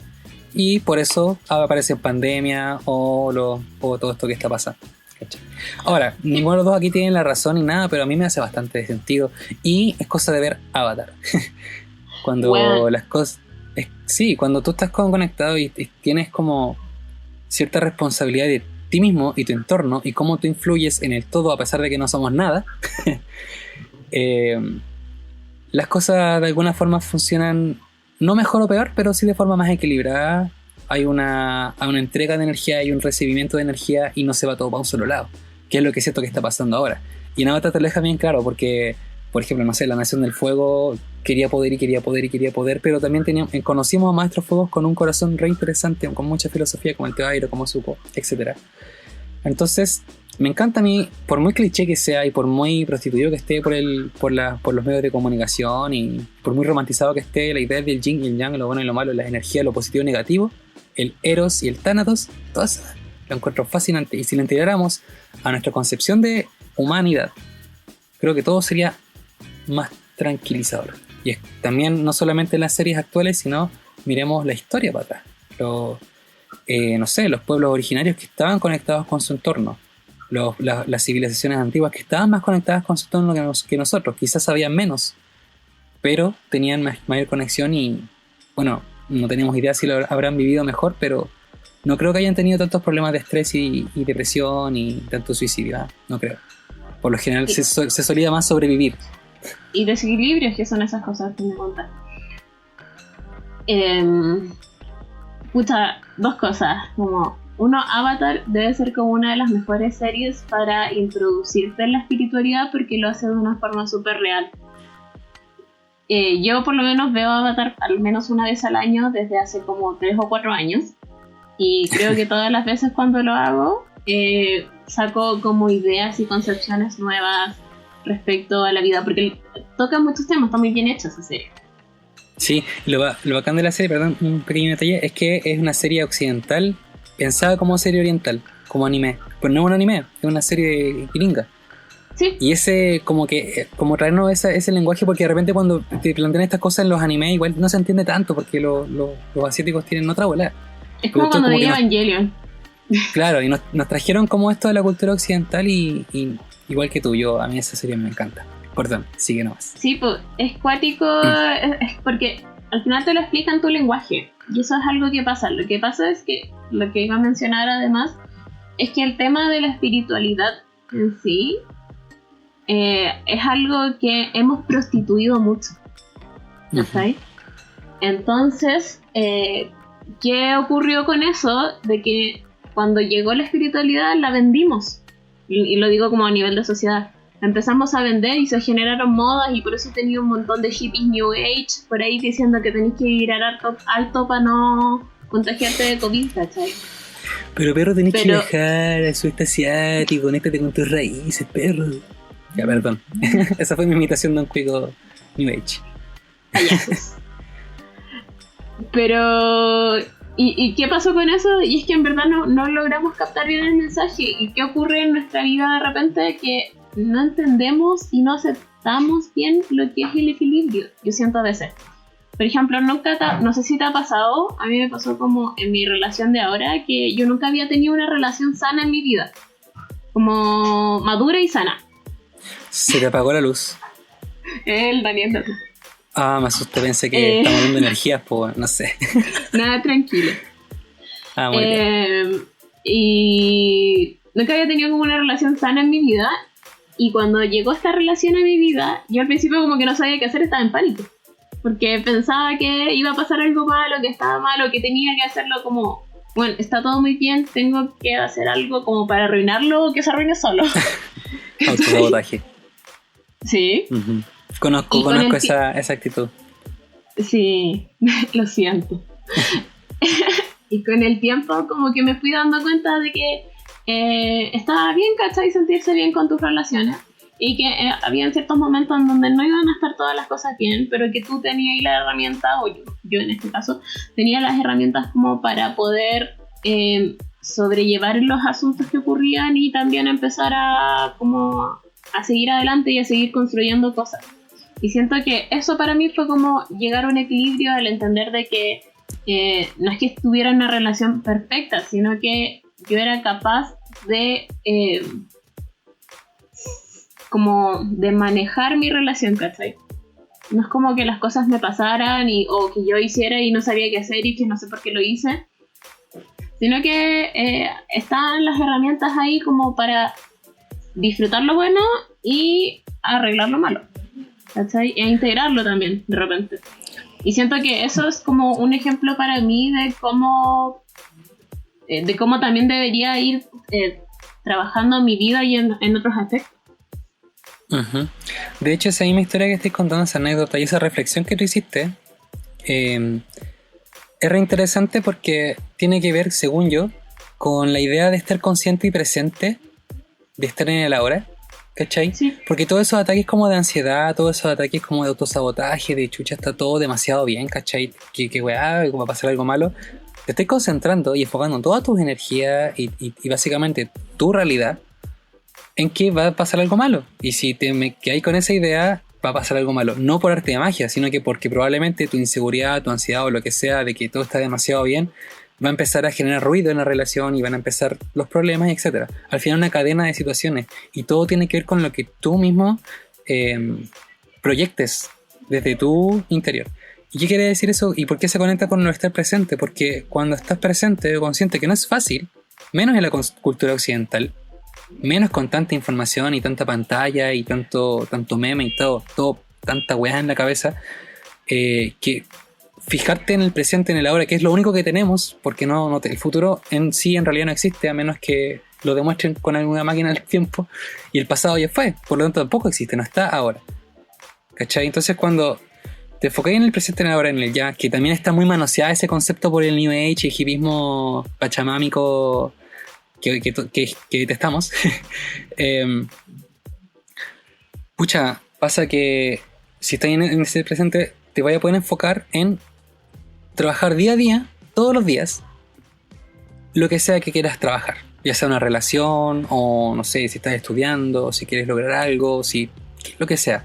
Y por eso aparece pandemia o todo esto que está pasando, ¿cachai? Ahora, ninguno de los dos aquí tienen la razón ni nada, pero a mí me hace bastante sentido. Y es cosa de ver Avatar. Cuando las cosas... Sí, cuando tú estás conectado y tienes como cierta responsabilidad de ti mismo y tu entorno y cómo tú influyes en el todo a pesar de que no somos nada, las cosas de alguna forma funcionan no mejor o peor, pero sí de forma más equilibrada. Hay una entrega de energía, hay un recibimiento de energía y no se va todo para un solo lado, que es lo que siento que está pasando ahora. Y en Avatar te lo deja bien claro, porque por ejemplo, no sé, la Nación del Fuego quería poder, pero también conocimos a maestros fuegos con un corazón re interesante, con mucha filosofía, como el Tebairo, como Zuko, etc. Entonces, me encanta a mí, por muy cliché que sea y por muy prostituido que esté por los medios de comunicación y por muy romantizado que esté la idea del yin y el yang, lo bueno y lo malo, la energía, lo positivo y negativo, el Eros y el Thanatos, todo eso lo encuentro fascinante. Y si lo integráramos a nuestra concepción de humanidad, creo que todo sería más tranquilizador. Y es también no solamente en las series actuales, sino miremos la historia para atrás. No sé, los pueblos originarios que estaban conectados con su entorno. Las civilizaciones antiguas que estaban más conectadas con su entorno que nosotros. Quizás sabían menos, pero tenían mayor conexión y, bueno, no tenemos idea si lo habrán vivido mejor, pero no creo que hayan tenido tantos problemas de estrés y depresión y tanto suicidio, ¿eh? No creo. Por lo general se solía más sobrevivir. Y desequilibrios, que son esas cosas que me contas. Dos cosas. Como uno, Avatar debe ser como una de las mejores series para introducirte en la espiritualidad porque lo hace de una forma súper real. Yo por lo menos veo Avatar al menos una vez al año desde hace como 3 o 4 años. Y creo que todas las veces cuando lo hago, saco como ideas y concepciones nuevas respecto a la vida, porque toca muchos temas, está muy bien hecha esa serie. Sí, lo bacán de la serie, perdón, un pequeño detalle, es que es una serie occidental pensada como serie oriental, como anime. Pues no es un anime, es una serie gringa. Sí. Y ese, como traernos ese lenguaje, porque de repente cuando te plantean estas cosas en los animes, igual no se entiende tanto, porque los asiáticos tienen otra bola. Es como cuando veía Evangelion. Claro, y nos trajeron como esto de la cultura occidental y igual que tú, a mí esa serie me encanta. Perdón, sigue nomás. Sí, pues es cuático, es porque al final te lo explican en tu lenguaje. Y eso es algo que pasa. Lo que pasa es que, lo que iba a mencionar además, es que el tema de la espiritualidad en sí es algo que hemos prostituido mucho. ¿Sabes? Entonces, ¿qué ocurrió con eso? De que cuando llegó la espiritualidad la vendimos. Y lo digo como a nivel de sociedad. Empezamos a vender y se generaron modas y por eso tenía un montón de hippies New Age por ahí diciendo que tenés que ir alto para no contagiarte de COVID, ¿cachai? Pero perro, tenés que viajar al sudeste asiático, conéctate con tus raíces, perro. Ya, perdón. Esa fue mi imitación de un cuico New Age. Payasos. Pero... ¿Y qué pasó con eso? Y es que en verdad no logramos captar bien el mensaje. ¿Y qué ocurre en nuestra vida de repente? Que no entendemos y no aceptamos bien lo que es el equilibrio. Yo siento a veces. Por ejemplo, no sé si te ha pasado, a mí me pasó como en mi relación de ahora, que yo nunca había tenido una relación sana en mi vida. Como madura y sana. Se te apagó la luz. El Daniel. Me asusté, pensé que estamos hablando de energías, pues no sé. Nada, tranquilo. Muy bien. Y nunca había tenido como una relación sana en mi vida. Y cuando llegó esta relación a mi vida, yo al principio como que no sabía qué hacer, estaba en pánico. Porque pensaba que iba a pasar algo malo, que estaba malo, que tenía que hacerlo como... Bueno, está todo muy bien, tengo que hacer algo como para arruinarlo o que se arruine solo. Autosabotaje. Sí. Uh-huh. Conozco esa actitud. Sí, lo siento. Y con el tiempo como que me fui dando cuenta de que estaba bien, ¿cachai? Sentirse bien con tus relaciones. Y que había ciertos momentos en donde no iban a estar todas las cosas bien, pero que tú tenías las herramientas, o yo en este caso, tenía las herramientas como para poder sobrellevar los asuntos que ocurrían y también empezar a seguir adelante y a seguir construyendo cosas. Y siento que eso para mí fue como llegar a un equilibrio al entender de que no es que estuviera en una relación perfecta, sino que yo era capaz de como de manejar mi relación, ¿cachai? No es como que las cosas me pasaran o que yo hiciera y no sabía qué hacer y que no sé por qué lo hice, sino que están las herramientas ahí como para disfrutar lo bueno y arreglar lo malo, ¿cachai? E integrarlo también, de repente. Y siento que eso es como un ejemplo para mí de cómo también debería ir trabajando mi vida y en otros aspectos. Uh-huh. De hecho, esa misma historia que estoy contando, esa anécdota y esa reflexión que tú hiciste, es reinteresante porque tiene que ver, según yo, con la idea de estar consciente y presente, de estar en el ahora, ¿cachai? Sí. Porque todos esos ataques como de ansiedad, todos esos ataques como de autosabotaje, de chucha, está todo demasiado bien, ¿cachai? Que weá, va a pasar algo malo. Te estoy concentrando y enfocando todas tus energías y básicamente tu realidad en que va a pasar algo malo. Y si te quedas con esa idea, va a pasar algo malo. No por arte de magia, sino que porque probablemente tu inseguridad, tu ansiedad o lo que sea de que todo está demasiado bien, va a empezar a generar ruido en la relación y van a empezar los problemas, etcétera. Al final una cadena de situaciones y todo tiene que ver con lo que tú mismo proyectes desde tu interior. ¿Y qué quiere decir eso? ¿Y por qué se conecta con no estar presente? Porque cuando estás presente o consciente, que no es fácil, menos en la cultura occidental, menos con tanta información y tanta pantalla y tanto meme y todo tanta weá en la cabeza, que fijarte en el presente, en el ahora, que es lo único que tenemos, porque el futuro en sí en realidad no existe, a menos que lo demuestren con alguna máquina del tiempo, y el pasado ya fue, por lo tanto tampoco existe, no está ahora. ¿Cachai? Entonces cuando te enfocáis en el presente, en el ahora, en el ya, que también está muy manoseada ese concepto por el New Age y hipismo pachamámico que detestamos. Pucha, pasa que si estás en ese presente, te vaya a poder enfocar en trabajar día a día, todos los días, lo que sea que quieras trabajar, ya sea una relación o no sé, si estás estudiando, si quieres lograr algo, lo que sea.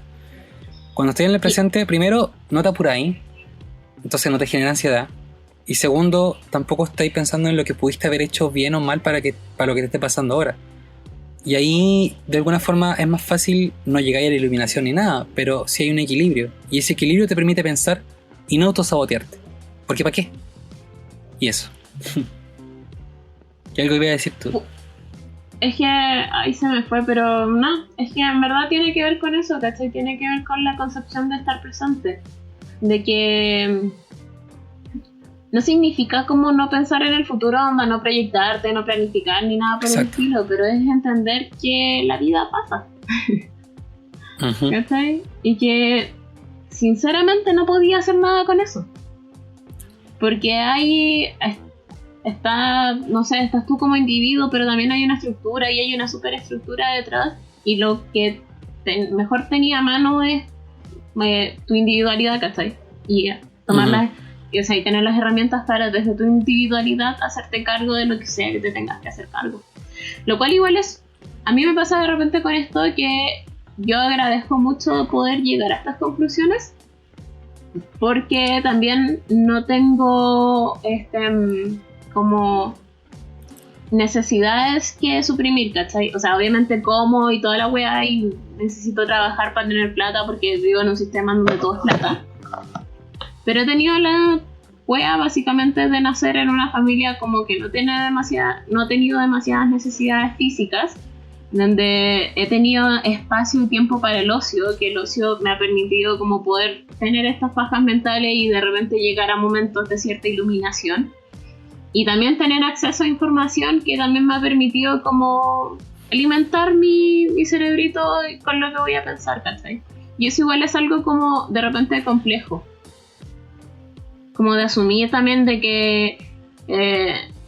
Cuando estés en el presente, primero, no te apuráis, entonces no te genera ansiedad. Y segundo, tampoco estáis pensando en lo que pudiste haber hecho bien o mal para lo que te esté pasando ahora. Y ahí, de alguna forma, es más fácil no llegar a la iluminación ni nada, pero sí hay un equilibrio. Y ese equilibrio te permite pensar y no autosabotearte. Porque ¿para qué? Y eso. ¿Qué algo iba a decir tú? Es que ahí se me fue, pero no, es que en verdad tiene que ver con eso, ¿cachai? Tiene que ver con la concepción de estar presente. De que no significa como no pensar en el futuro, no proyectarte, no planificar ni nada por el estilo, pero es entender que la vida pasa. Uh-huh. ¿Cachai? Y que sinceramente no podía hacer nada con eso. Porque ahí no sé, estás tú como individuo, pero también hay una estructura y hay una superestructura detrás, y lo que mejor tenía a mano es tu individualidad, ¿cachai? Y tomarlas, o sea, y tener las herramientas para desde tu individualidad hacerte cargo de lo que sea que te tengas que hacer cargo. Lo cual igual a mí me pasa de repente con esto que yo agradezco mucho poder llegar a estas conclusiones, porque también no tengo como necesidades que suprimir, ¿cachai? O sea, obviamente como y toda la weá y necesito trabajar para tener plata porque vivo en un sistema donde todo es plata. Pero he tenido la weá básicamente de nacer en una familia como que no he tenido demasiadas necesidades físicas, donde he tenido espacio y tiempo para el ocio, que el ocio me ha permitido como poder tener estas pajas mentales y de repente llegar a momentos de cierta iluminación. Y también tener acceso a información que también me ha permitido como alimentar mi cerebrito con lo que voy a pensar, ¿cachai? Y eso igual es algo como de repente complejo. Como de asumir también de que...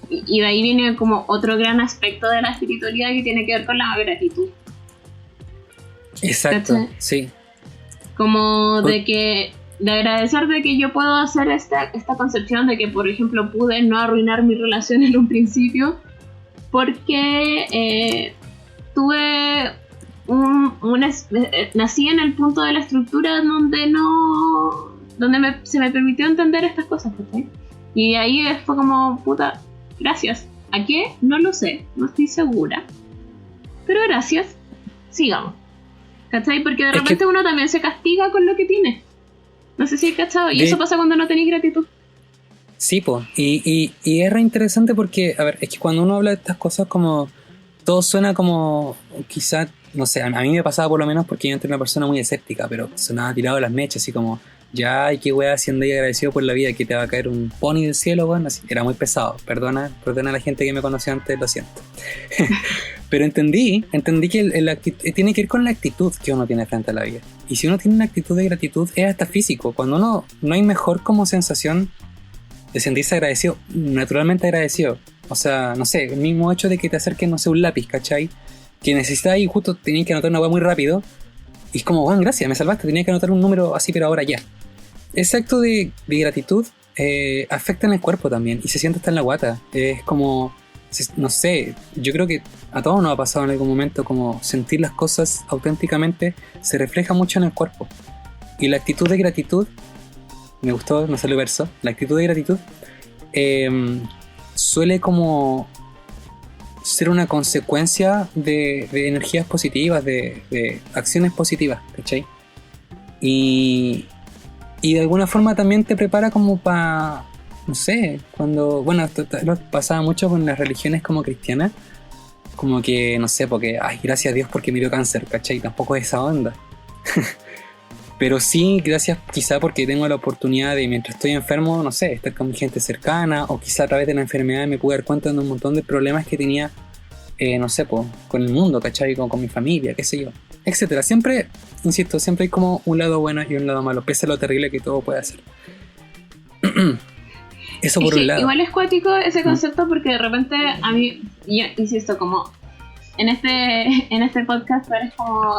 y de ahí viene como otro gran aspecto de la espiritualidad que tiene que ver con la gratitud. Exacto, ¿cachai? Sí. Como de agradecer de que yo puedo hacer esta concepción de que, por ejemplo, pude no arruinar mi relación en un principio porque tuve nací en el punto de la estructura donde se me permitió entender estas cosas, ¿sí? Y ahí fue como, puta, gracias. ¿A qué? No lo sé, no estoy segura, pero gracias, sigamos, ¿cachai? Porque de repente uno también se castiga con lo que tiene. No sé si hay cachado. Y eso pasa cuando no tenés gratitud. Sí, po. Y es re interesante porque, a ver, es que cuando uno habla de estas cosas, como todo suena como, quizás, no sé, a mí me pasaba por lo menos porque yo entré una persona muy escéptica, pero sonaba tirado de las mechas, así como, ya, hay que weá, siendo ahí agradecido por la vida, que te va a caer un pony del cielo, bueno, así. Era muy pesado. Perdona a la gente que me conoció antes, lo siento. Pero entendí que tiene que ver con la actitud que uno tiene frente a la vida. Y si uno tiene una actitud de gratitud, es hasta físico. Cuando uno, no hay mejor como sensación de sentirse agradecido, naturalmente agradecido. O sea, no sé, el mismo hecho de que te acerquen, no sé, un lápiz, ¿cachai? Que necesitas y justo tenías que anotar una hueá muy rápido. Y es como, bueno, gracias, me salvaste, tenía que anotar un número así, pero ahora ya. Ese acto de gratitud afecta en el cuerpo también y se siente hasta en la guata. Es como no sé, yo creo que a todos nos ha pasado en algún momento como sentir las cosas auténticamente se refleja mucho en el cuerpo. Y la actitud de gratitud, me gustó, no salió verso, la actitud de gratitud suele como ser una consecuencia de energías positivas, de acciones positivas, ¿cachai? Y de alguna forma también te prepara como para, no sé, cuando, bueno, esto lo pasaba mucho con las religiones como cristianas, como que, no sé, porque, ay, gracias a Dios porque me dio cáncer, ¿cachai? Tampoco es esa onda. Pero sí, gracias quizá porque tengo la oportunidad de, mientras estoy enfermo, no sé, estar con mi gente cercana, o quizá a través de la enfermedad me pude dar cuenta de un montón de problemas que tenía, no sé, con el mundo, ¿cachai? Con mi familia, qué sé yo, etcétera. Siempre, insisto, siempre hay como un lado bueno y un lado malo, pese a lo terrible que todo puede ser. Eso por un lado. Igual es cuático ese concepto porque de repente a mí, yo insisto, como en este podcast eres como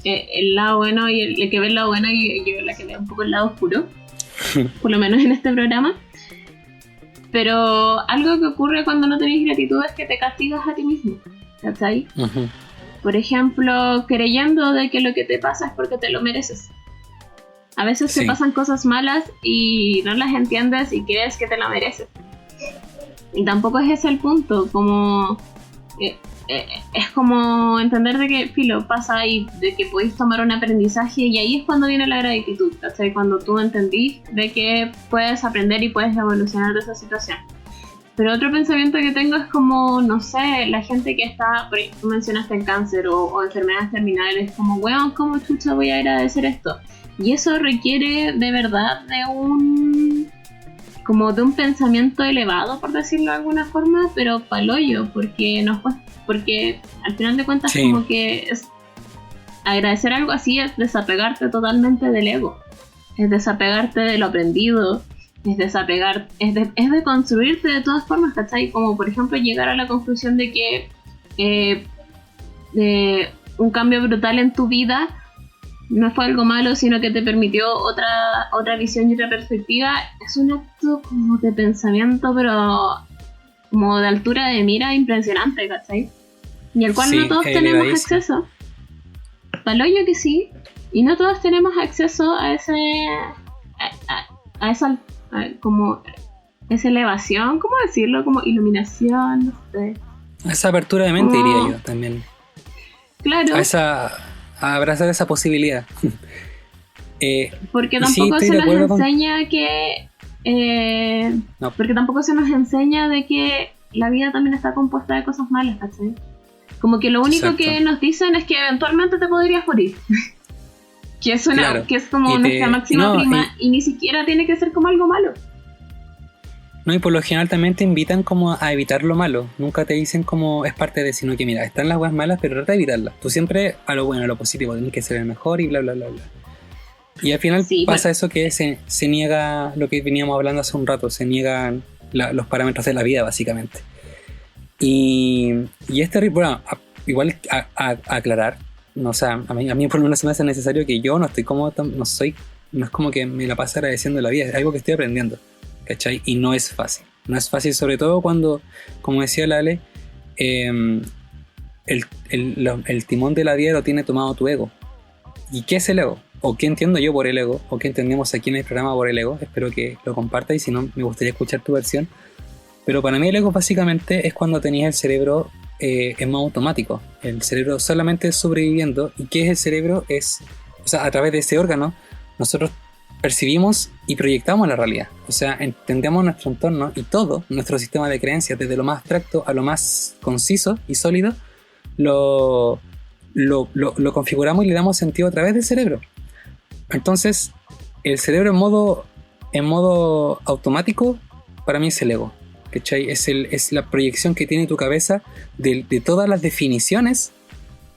el lado bueno y el que ve el lado bueno y yo la que ve un poco el lado oscuro, por lo menos en este programa. Pero algo que ocurre cuando no tenés gratitud es que te castigas a ti mismo, ¿cachai? Uh-huh. Por ejemplo, creyendo de que lo que te pasa es porque te lo mereces. A veces te pasan cosas malas y no las entiendes y crees que te la mereces. Y tampoco es ese el punto, como es como entender de que filo pasa y de que podéis tomar un aprendizaje, y ahí es cuando viene la gratitud, ¿cachai? Cuando tú entendís de que puedes aprender y puedes evolucionar de esa situación. Pero otro pensamiento que tengo es como, no sé, la gente que está, tú mencionaste el cáncer o enfermedades terminales, como, weón, ¿cómo chucha voy a agradecer esto? Y eso requiere de verdad de un pensamiento elevado, por decirlo de alguna forma, pero paloyo, porque al final de cuentas como que agradecer algo así es desapegarte totalmente del ego, es desapegarte de lo aprendido, es de construirte de todas formas, ¿cachai? Como por ejemplo llegar a la conclusión de que un cambio brutal en tu vida no fue algo malo, sino que te permitió otra visión y otra perspectiva. Es un acto como de pensamiento, pero como de altura de mira impresionante, ¿cachai? Y al cual no todos tenemos acceso. Paloyo que sí, y no todos tenemos acceso a esa como esa elevación, ¿cómo decirlo? Como iluminación, no sé. Esa apertura de mente, diría yo también. Claro. A abrazar esa posibilidad. Porque tampoco se nos enseña que no. Porque tampoco se nos enseña de que la vida también está compuesta de cosas malas, ¿cachai? Como que lo único que nos dicen es que eventualmente te podrías morir. que es como nuestra máxima prima, y ni siquiera tiene que ser como algo malo. No, y por lo general también te invitan como a evitar lo malo. Nunca te dicen como es parte de, sino que mira, están las weas malas, pero trata de evitarlas. Tú siempre a lo bueno, a lo positivo, tienes que ser el mejor y bla, bla, bla, bla. Y al final pasa eso que se niega lo que veníamos hablando hace un rato, se niegan los parámetros de la vida, básicamente. Y es terrible, bueno, igual a aclarar, no, o sea, a mí por lo menos se me hace necesario que yo no estoy como, no es como que me la paso agradeciendo la vida, es algo que estoy aprendiendo. ¿Cachai? Y no es fácil. No es fácil, sobre todo cuando, como decía la Ale, el timón de la vida lo tiene tomado tu ego. ¿Y qué es el ego? ¿O qué entiendo yo por el ego? ¿O qué entendemos aquí en el programa por el ego? Espero que lo compartas y si no, me gustaría escuchar tu versión. Pero para mí el ego básicamente es cuando tenías el cerebro en modo automático. El cerebro solamente sobreviviendo. ¿Y qué es el cerebro? O sea, a través de ese órgano, nosotros percibimos y proyectamos la realidad, o sea, entendemos nuestro entorno y todo nuestro sistema de creencias, desde lo más abstracto a lo más conciso y sólido, lo configuramos y le damos sentido a través del cerebro. Entonces, el cerebro en modo automático, para mí es el ego, ¿cachai? Es la proyección que tiene tu cabeza de todas las definiciones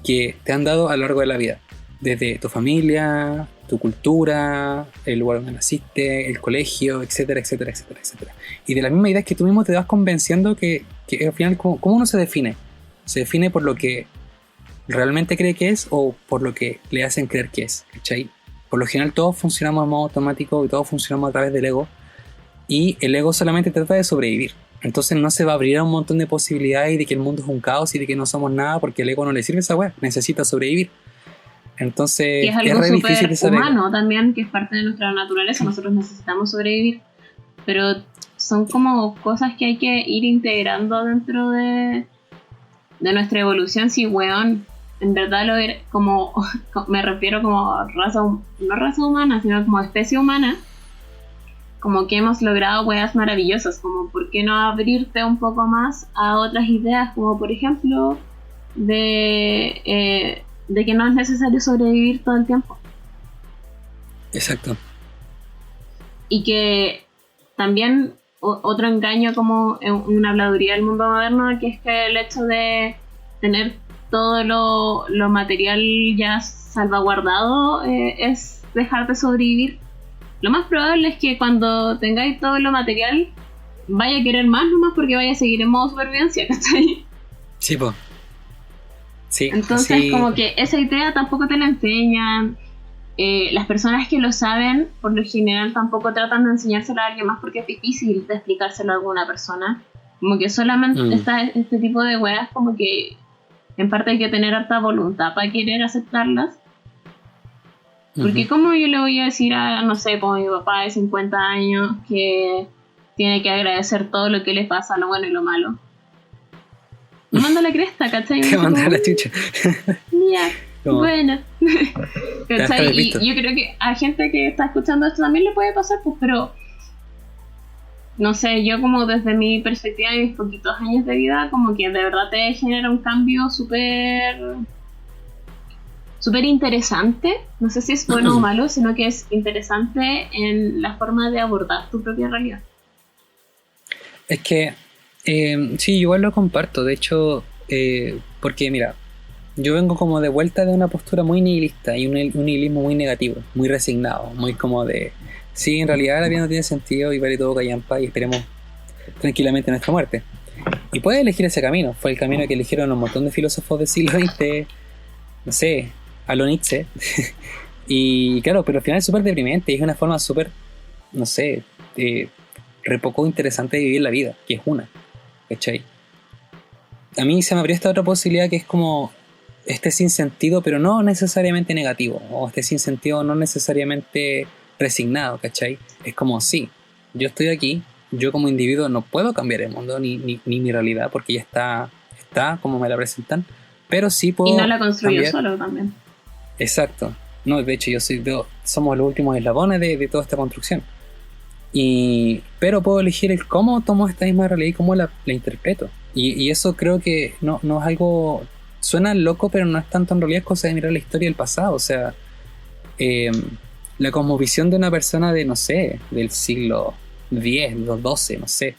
que te han dado a lo largo de la vida, desde tu familia, tu cultura, el lugar donde naciste, el colegio, etcétera, etcétera, etcétera, etcétera. Y de la misma idea es que tú mismo te vas convenciendo que al final, ¿cómo uno se define? ¿Se define por lo que realmente cree que es o por lo que le hacen creer que es? ¿Cachai? Por lo general todos funcionamos en modo automático y todos funcionamos a través del ego, y el ego solamente trata de sobrevivir. Entonces no se va a abrir a un montón de posibilidades de que el mundo es un caos y de que no somos nada porque el ego no le sirve a esa weá, necesita sobrevivir. Entonces Que es algo re difícil de súper saber. humano también, que es parte de nuestra naturaleza, nosotros necesitamos sobrevivir, pero son como cosas que hay que ir integrando dentro de nuestra evolución, si weón, en verdad como, me refiero como no raza humana, sino como especie humana, como que hemos logrado weas maravillosas, como por qué no abrirte un poco más a otras ideas, como por ejemplo de que no es necesario sobrevivir todo el tiempo. Exacto. Y que también otro engaño como una habladuría del mundo moderno, que es que el hecho de tener todo lo material ya salvaguardado es dejar de sobrevivir. Lo más probable es que cuando tengáis todo lo material vaya a querer más nomás porque vaya a seguir en modo supervivencia, ¿cachai? Sí, po. Sí, Entonces sí. como que esa idea tampoco te la enseñan. Las personas que lo saben por lo general tampoco tratan de enseñárselo a alguien más porque es difícil de explicárselo a alguna persona. Como que solamente está este tipo de weas, como que en parte hay que tener harta voluntad para querer aceptarlas. Porque como yo le voy a decir a, no sé, como mi papá de 50 años que tiene que agradecer todo lo que le pasa, lo bueno y lo malo. Me manda la cresta, ¿cachai? Te manda la chucha. Ya, bueno. ¿Cachai? Y visto. yo creo que a gente que está escuchando esto también le puede pasar, pues, pero no sé, yo como desde mi perspectiva y mis poquitos años de vida, como que de verdad te genera un cambio súper interesante. No sé si es bueno o malo, sino que es interesante en la forma de abordar tu propia realidad. Es que sí, igual lo comparto. De hecho, porque mira, yo vengo como de vuelta de una postura muy nihilista y un nihilismo muy negativo, muy resignado, muy como de sí, en realidad la vida no tiene sentido y vale todo callampa y esperemos tranquilamente nuestra muerte. Y puedes elegir ese camino. Fue el camino que eligieron un montón de filósofos del siglo XX, no sé, a lo Nietzsche. Y claro, pero al final es súper deprimente y es una forma súper, no sé, re poco interesante de vivir la vida, que es una, ¿cachai? A mí se me abrió esta otra posibilidad que es como este sinsentido, pero no necesariamente negativo, o este sinsentido no necesariamente resignado, ¿cachai? Es como, sí, yo estoy aquí, yo como individuo no puedo cambiar el mundo ni mi realidad porque ya está como me la presentan, pero sí puedo. Y no la construyó cambiar. solo también. Exacto. No, de hecho somos los últimos eslabones de toda esta construcción. Pero puedo elegir el cómo tomo esta misma realidad y cómo la interpreto. Y eso creo que no es algo. Suena loco, pero no es tanto en realidad, es cosa de mirar la historia del pasado. O sea, la cosmovisión de una persona de, no sé, del siglo X, XII, no sé,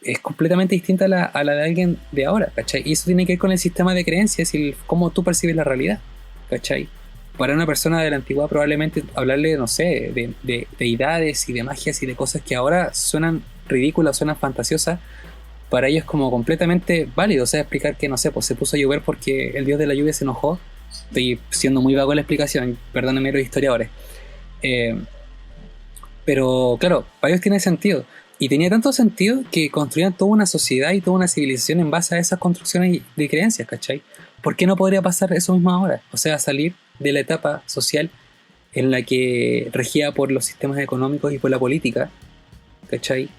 es completamente distinta a la de alguien de ahora, ¿cachai? Y eso tiene que ver con el sistema de creencias y cómo tú percibes la realidad, ¿cachai? Para una persona de la antigüedad probablemente hablarle, no sé, de deidades y de magias y de cosas que ahora suenan ridículas, suenan fantasiosas, para ellos como completamente válido. O sea, explicar que, no sé, pues se puso a llover porque el dios de la lluvia se enojó. Estoy siendo muy vago en la explicación, perdónenme los historiadores. Pero claro, para ellos tiene sentido. Y tenía tanto sentido que construían toda una sociedad y toda una civilización en base a esas construcciones de creencias, ¿cachai? ¿Por qué no podría pasar eso mismo ahora? O sea, salir de la etapa social en la que regía por los sistemas económicos y por la política, ¿cachai?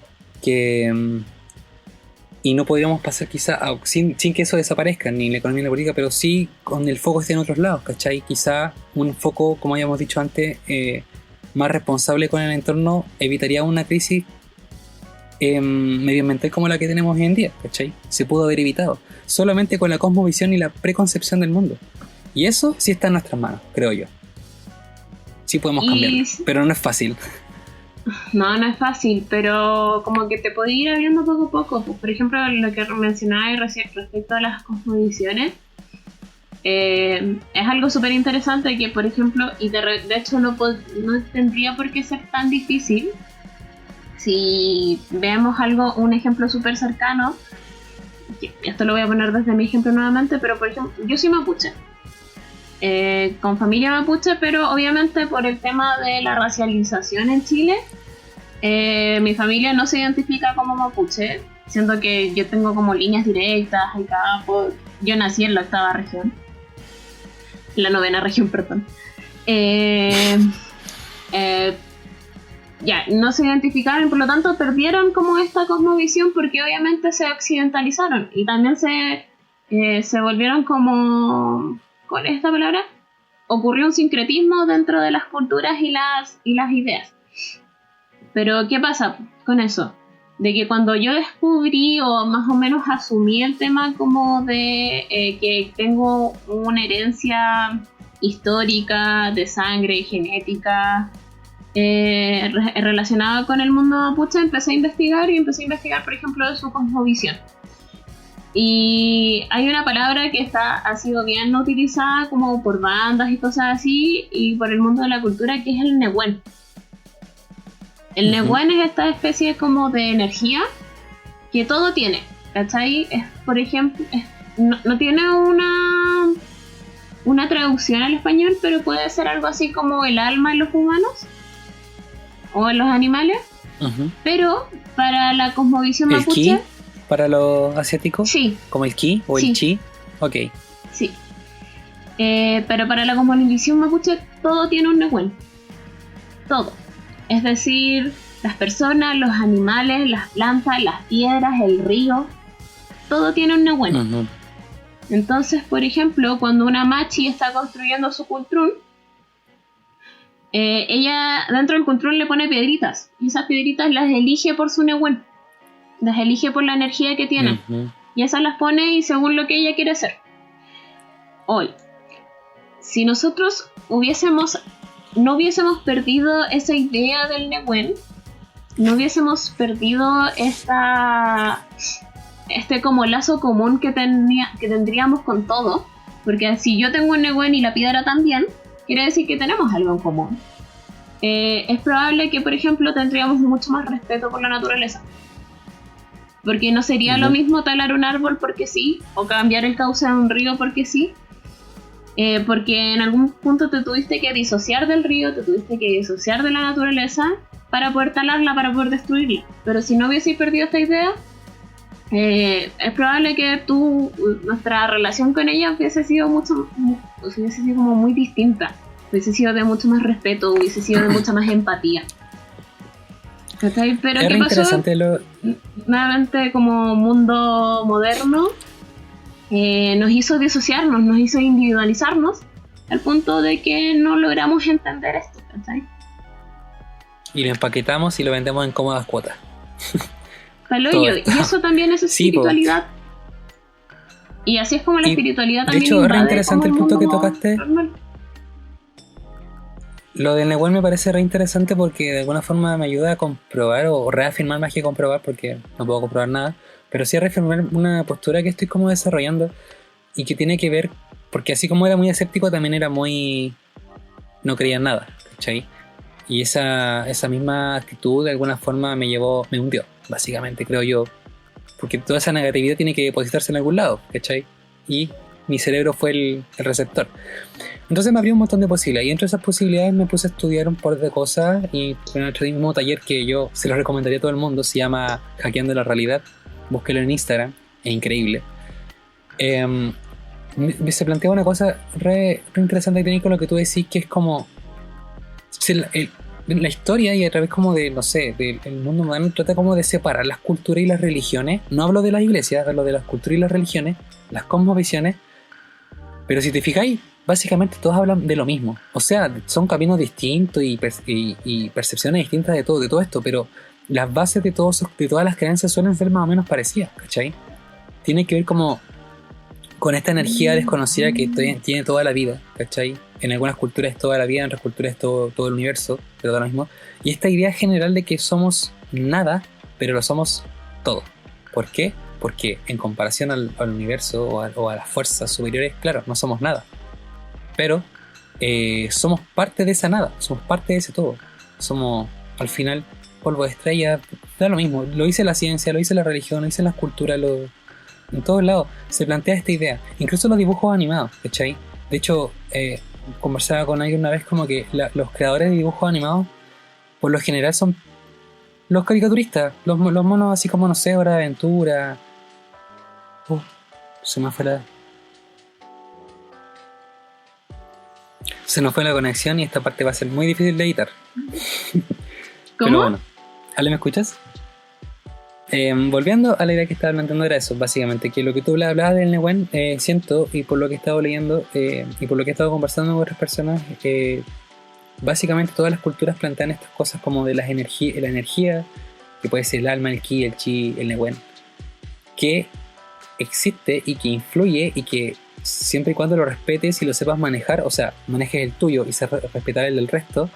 Y no podríamos pasar quizá sin que eso desaparezca, ni la economía ni la política, pero sí con el foco esté en otros lados, ¿cachai? Quizá un foco, como habíamos dicho antes, más responsable con el entorno evitaría una crisis medioambiental como la que tenemos hoy en día, ¿cachai? Se pudo haber evitado solamente con la cosmovisión y la preconcepción del mundo. Y eso sí está en nuestras manos, creo yo. Sí podemos cambiarlo, pero no es fácil. No es fácil, pero como que te puede ir abriendo poco a poco. Pues, por ejemplo, lo que mencionabas recién respecto a las cosmovisiones, es algo súper interesante que, por ejemplo, y de hecho no tendría por qué ser tan difícil si vemos un ejemplo súper cercano. Esto lo voy a poner desde mi ejemplo nuevamente, pero por ejemplo, yo soy mapuche. Con familia mapuche, pero obviamente por el tema de la racialización en Chile, mi familia no se identifica como mapuche, Siento que yo tengo como líneas directas acá. Yo nací en la 8ª región. En la 9ª región, perdón. Ya, no se identificaron, por lo tanto perdieron como esta cosmovisión porque obviamente se occidentalizaron y también se volvieron como, con esta palabra, ocurrió un sincretismo dentro de las culturas y las ideas. Pero ¿qué pasa con eso? De que cuando yo descubrí o más o menos asumí el tema como de que tengo una herencia histórica, de sangre y genética relacionada con el mundo mapuche, empecé a investigar, por ejemplo, de su cosmovisión. Y hay una palabra que ha sido bien utilizada como por bandas y cosas así, y por el mundo de la cultura, que es el Nehuen. El Nehuen es esta especie como de energía que todo tiene, ¿cachai? Por ejemplo, no tiene una traducción al español, pero puede ser algo así como el alma en los humanos o en los animales. Pero para la cosmovisión mapuche... ¿El ki para los asiáticos? Sí. ¿Como el ki o el chi? Ok. Sí. Pero para la cosmovisión mapuche todo tiene un Nehuen. Todo. Es decir, las personas, los animales, las plantas, las piedras, el río, todo tiene un Nehuen. Entonces, por ejemplo, cuando una machi está construyendo su cultrún, ella dentro del cultrún le pone piedritas, y esas piedritas las elige por su Nehuen, las elige por la energía que tienen, y esas las pone y según lo que ella quiere hacer. Hoy, si nosotros no hubiésemos perdido esa idea del Nehuen, no hubiésemos perdido este como lazo común que tendríamos con todo, porque si yo tengo un Nehuen y la piedra también, quiere decir que tenemos algo en común. Es probable que, por ejemplo, tendríamos mucho más respeto por la naturaleza, porque no sería lo mismo talar un árbol porque sí, o cambiar el cauce de un río porque sí, porque en algún punto te tuviste que disociar del río, te tuviste que disociar de la naturaleza para poder talarla, para poder destruirla. Pero si no hubieses perdido esta idea, es probable que nuestra relación con ella hubiese sido como muy distinta, hubiese sido de mucho más respeto, hubiese sido de mucha más empatía. ¿Cachai? Pero ¿qué pasó? Nuevamente, como mundo moderno, nos hizo disociarnos, nos hizo individualizarnos, al punto de que no logramos entender esto, ¿cachai? Y lo empaquetamos y lo vendemos en cómodas cuotas. Y eso también es espiritualidad. Y así es como la espiritualidad también. De hecho, es re interesante el punto que tocaste. Normal. Lo del Nehuen me parece re interesante porque de alguna forma me ayuda a comprobar o reafirmar más que comprobar, porque no puedo comprobar nada, pero sí a reafirmar una postura que estoy como desarrollando y que tiene que ver, porque así como era muy escéptico, también era muy... no creía en nada, ¿cachai? Y esa misma actitud de alguna forma me hundió, básicamente, creo yo, porque toda esa negatividad tiene que depositarse en algún lado, ¿cachai? Y mi cerebro fue el receptor. Entonces me abrió un montón de posibilidades, y entre esas posibilidades me puse a estudiar un par de cosas, y en nuestro mismo taller que yo se lo recomendaría a todo el mundo, se llama Hackeando la Realidad, búsquelo en Instagram, es increíble. Se plantea una cosa re interesante que tiene con lo que tú decís, que es como la historia, y a través como de, no sé, del mundo moderno, trata como de separar las culturas y las religiones. No hablo de las iglesias, hablo de las culturas y las religiones, las cosmovisiones. Pero si te fijáis, básicamente todos hablan de lo mismo. O sea, son caminos distintos y percepciones distintas de todo esto, pero las bases de todas las creencias suelen ser más o menos parecidas, ¿cachai? Tiene que ver como con esta energía desconocida que tiene toda la vida, ¿cachai? En algunas culturas es toda la vida, en otras culturas es todo el universo, pero da lo mismo. Y esta idea general de que somos nada, pero lo somos todo. ¿Por qué? Porque en comparación al universo o a las fuerzas superiores, claro, no somos nada. Pero somos parte de esa nada, somos parte de ese todo. Somos, al final, polvo de estrella, da lo mismo. Lo dice la ciencia, lo dice la religión, lo dice las culturas, en todos lados se plantea esta idea. Incluso los dibujos animados, ¿cachai? De hecho, conversaba con alguien una vez como que los creadores de dibujos animados, por lo general son los caricaturistas, los monos así como, no sé, Hora de Aventura. Se me fue la... Se nos fue la conexión y esta parte va a ser muy difícil de editar. ¿Cómo? Pero bueno. ¿Ale, me escuchas? Volviendo a la idea que estaba planteando era eso, básicamente, que lo que tú hablabas del Nehuen, siento, y por lo que he estado leyendo, y por lo que he estado conversando con otras personas, básicamente todas las culturas plantean estas cosas como de la energía, que puede ser el alma, el ki, el chi, el Nehuen, que existe y que influye y que siempre y cuando lo respetes y lo sepas manejar, o sea, manejes el tuyo y respetar el del resto,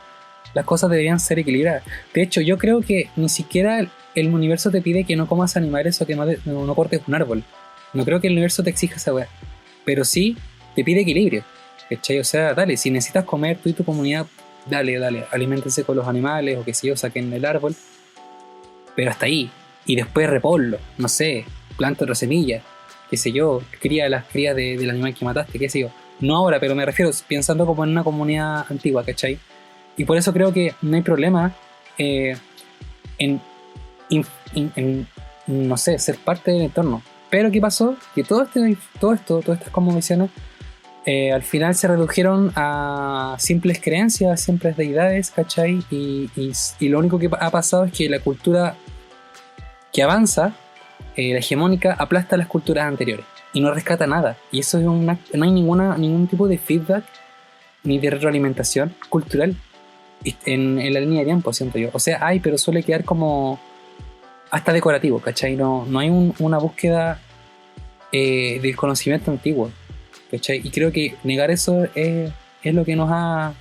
las cosas deberían ser equilibradas. De hecho, yo creo que ni siquiera el universo te pide que no comas animales o que no cortes un árbol. No creo que el universo te exija esa weá. Pero sí te pide equilibrio. ¿Cachai? O sea, dale, si necesitas comer tú y tu comunidad, dale, aliméntense con los animales o que si yo saquen el árbol. Pero hasta ahí. Y después repollo, no sé, planta otra semilla, qué sé yo, cría las crías del animal que mataste, qué sé yo. No ahora, pero me refiero pensando como en una comunidad antigua, ¿cachai? Y por eso creo que no hay problema en no sé, ser parte del entorno. Pero ¿qué pasó? Que todas estas cosmovisiones al final se redujeron a simples creencias, simples deidades, ¿cachai? Y lo único que ha pasado es que la cultura que avanza, la hegemónica, aplasta las culturas anteriores y no rescata nada. Y eso es no hay ningún tipo de feedback ni de retroalimentación cultural en la línea de tiempo, siento yo. O sea, hay, pero suele quedar como hasta decorativo, ¿cachai? No hay una búsqueda del conocimiento antiguo, ¿cachai? Y creo que negar eso es lo que nos ha